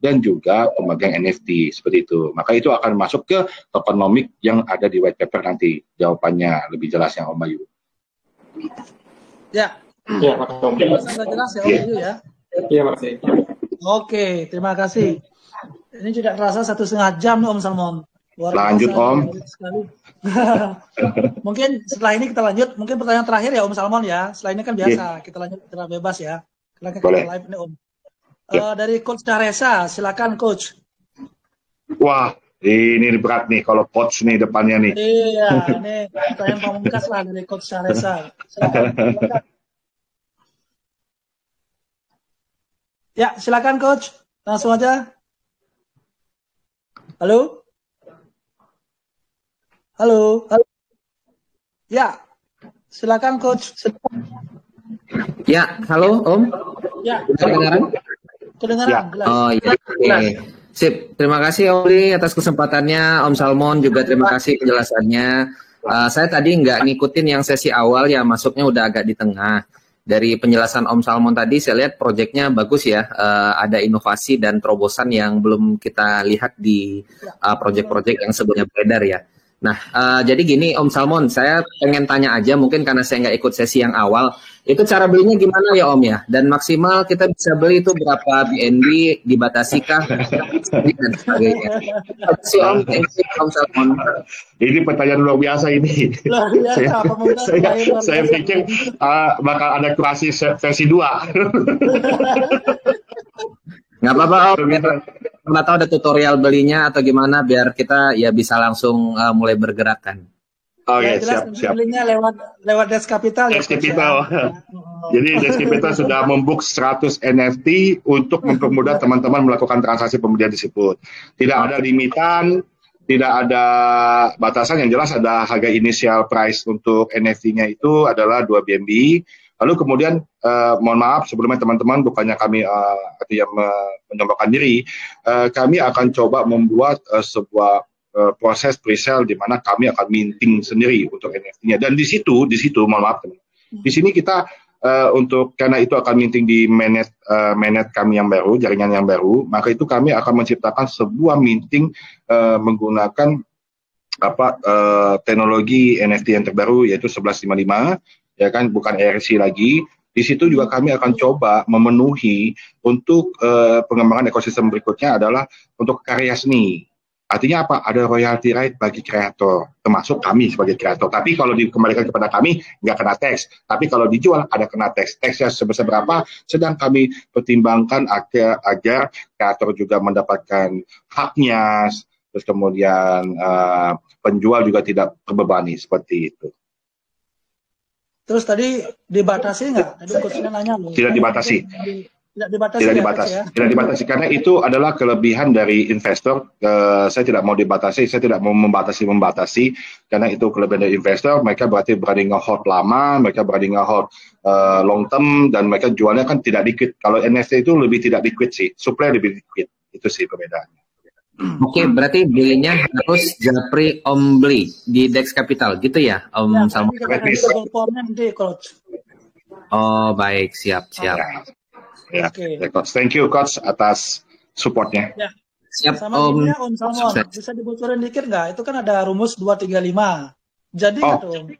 dan juga pemegang NFT, seperti itu. Maka itu akan masuk ke tokenomic yang ada di white paper nanti. Jawabannya lebih jelas yang Om Bayu. Ya. Ya, makasih. Sudah jelas ya Om Bayu ya. Iya, makasih. Oke, terima kasih. Ini tidak terasa 1,5 jam nih Om Salmon. Lanjut Om. Mungkin setelah ini kita lanjut. Mungkin pertanyaan terakhir ya Om Salmon ya. Setelah ini kan biasa kita lanjut kita bebas ya. Karena kita live nih Om. Dari Coach Daresa, silakan Coach. Wah, Ini berat nih kalau coach nih depannya nih. Iya, ini pertanyaan pamungkas lah dari Coach Salesa. Silakan. Ya, silakan Coach. Langsung aja. Halo? Halo? Ya, silakan Coach. Ya, halo Om. Ya. Kedengaran? Kedengaran, jelas. Oh iya, oke. Sip, terima kasih Om Li atas kesempatannya, Om Salmon juga terima kasih penjelasannya. Saya tadi nggak ngikutin yang sesi awal ya, masuknya udah agak di tengah. Dari penjelasan Om Salmon tadi saya lihat proyeknya bagus ya, ada inovasi dan terobosan yang belum kita lihat di proyek-proyek yang sebelumnya beredar ya. Nah, jadi gini Om Salmon, saya pengen tanya aja mungkin karena saya nggak ikut sesi yang awal, itu cara belinya gimana ya Om ya? Dan maksimal kita bisa beli itu berapa BNB, dibatasi kah? Dan sebagainya. Terima kasih Om, thank you Om Salmon. Ini pertanyaan luar biasa ini. Luar biasa, saya pikir bakal ada kurasi versi 2. Nggak apa-apa Om, nggak tahu ada tutorial belinya atau gimana biar kita ya bisa langsung mulai bergerakkan. Oh ya, ya, siap. Belinya lewat Dex Capital ya. Dex Capital. Jadi Dex Capital sudah membook 100 NFT untuk mempermudah teman-teman melakukan transaksi pembelian tersebut. Tidak ada limitan, tidak ada batasan, yang jelas ada harga initial price untuk NFT-nya itu adalah 2 BNB. Lalu kemudian, mohon maaf sebelumnya teman-teman, bukannya kami yang menyombongkan diri, kami akan coba membuat sebuah proses pre-sale di mana kami akan minting sendiri untuk NFT-nya. Dan di situ, mohon maaf teman, di sini kita karena itu akan minting di mainnet kami yang baru, jaringan yang baru, maka itu kami akan menciptakan sebuah minting menggunakan teknologi NFT yang terbaru yaitu 1155. Ya kan, bukan ERC lagi. Di situ juga kami akan coba memenuhi untuk pengembangan ekosistem berikutnya adalah untuk karya seni. Artinya apa? Ada royalty right bagi kreator, termasuk kami sebagai kreator. Tapi kalau dikembalikan kepada kami, nggak kena tax. Tapi kalau dijual, ada kena tax. Taxnya sebesar berapa? Sedang kami pertimbangkan agar kreator juga mendapatkan haknya, terus kemudian penjual juga tidak terbebani, seperti itu. Terus tadi dibatasi nggak? Tadi coachnya nanya loh. Tidak dibatasi. Tidak dibatasi. Tidak dibatasi karena itu adalah kelebihan dari investor. Saya tidak mau dibatasi, saya tidak mau membatasi karena itu kelebihan dari investor. Mereka berarti berani nge-hold lama, mereka berani nge-hold long term, dan mereka jualnya kan tidak liquid. Kalau NFT itu lebih tidak liquid sih, supply lebih liquid. Itu sih perbedaannya. Oke, berarti belinya harus Japri Om Beli di Dex Capital gitu ya, Om Salmon? Oh, baik, siap. Ya, Coach. Thank you, Coach, atas supportnya. Ya. Siap, sama Om Salmon, bisa dibocorin dikit nggak? Itu kan ada rumus 235. Jadi nggak tuh?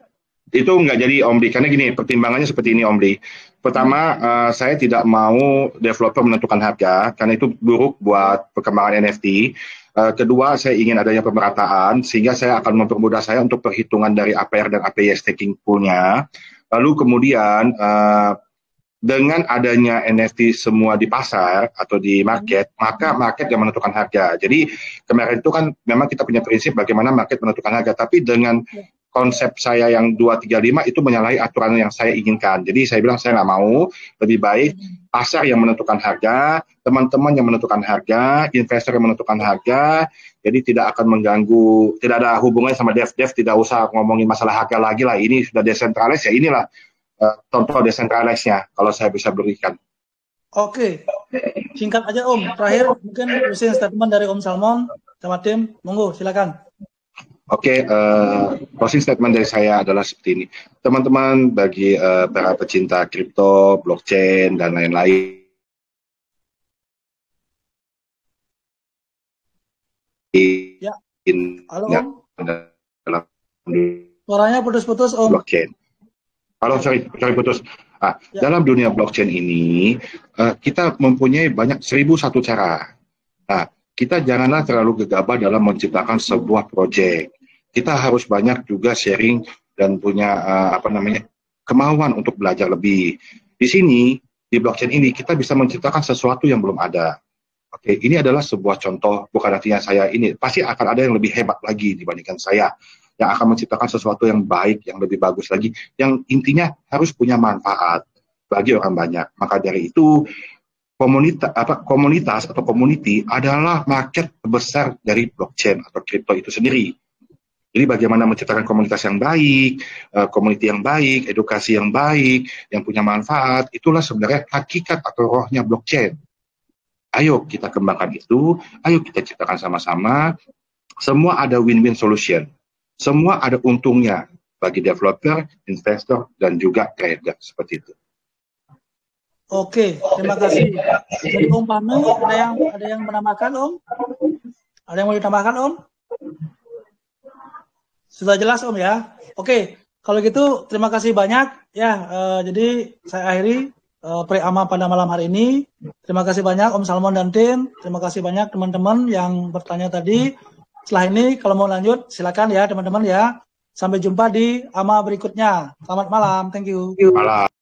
Itu nggak jadi Om Bli, karena gini, pertimbangannya seperti ini Om Bli. Pertama, saya tidak mau developer menentukan harga, karena itu buruk buat perkembangan NFT. Kedua, saya ingin adanya pemerataan, sehingga saya akan mempermudah saya untuk perhitungan dari APR dan APY staking pool-nya. Lalu kemudian, dengan adanya NFT semua di pasar atau di market, maka market yang menentukan harga. Jadi kemarin itu kan memang kita punya prinsip bagaimana market menentukan harga, tapi dengan konsep saya yang 235 itu menyalahi aturan yang saya inginkan. Jadi saya bilang saya nggak mau, lebih baik pasar yang menentukan harga, teman-teman yang menentukan harga, investor yang menentukan harga, jadi tidak akan mengganggu, tidak ada hubungannya sama dev, tidak usah ngomongin masalah harga lagi lah, ini sudah desentralized ya, inilah contoh desentralized-nya kalau saya bisa berikan. Oke, singkat aja Om, terakhir mungkin closing statement dari Om Salmon sama tim, monggo silakan. Oke, closing statement dari saya adalah seperti ini. Teman-teman, bagi para pecinta kripto, blockchain, dan lain-lain, ya. Halo Om. Suaranya putus-putus Om. Blockchain. Halo, sorry putus. Dalam dunia blockchain ini, kita mempunyai banyak 1001 cara. Nah, kita janganlah terlalu gegabah dalam menciptakan sebuah proyek. Kita harus banyak juga sharing dan punya kemauan untuk belajar lebih. Di sini, di blockchain ini, kita bisa menciptakan sesuatu yang belum ada. Oke, ini adalah sebuah contoh, bukan artinya saya ini, pasti akan ada yang lebih hebat lagi dibandingkan saya, yang akan menciptakan sesuatu yang baik, yang lebih bagus lagi, yang intinya harus punya manfaat bagi orang banyak. Maka dari itu, komunitas atau community adalah market terbesar dari blockchain atau kripto itu sendiri. Jadi bagaimana menciptakan komunitas yang baik, community yang baik, edukasi yang baik, yang punya manfaat, itulah sebenarnya hakikat atau rohnya blockchain. Ayo kita kembangkan itu, ayo kita ciptakan sama-sama, semua ada win-win solution. Semua ada untungnya bagi developer, investor, dan juga trader, seperti itu. Oke, terima kasih. Dari Om Pame, ada yang menambahkan, Om? Ada yang mau ditambahkan, Om? Sudah jelas, Om ya. Oke, kalau gitu terima kasih banyak ya. Jadi saya akhiri pre-ama pada malam hari ini. Terima kasih banyak Om Salmon dan tim. Terima kasih banyak teman-teman yang bertanya tadi. Setelah ini kalau mau lanjut silakan ya teman-teman ya. Sampai jumpa di ama berikutnya. Selamat malam. Thank you. Malam.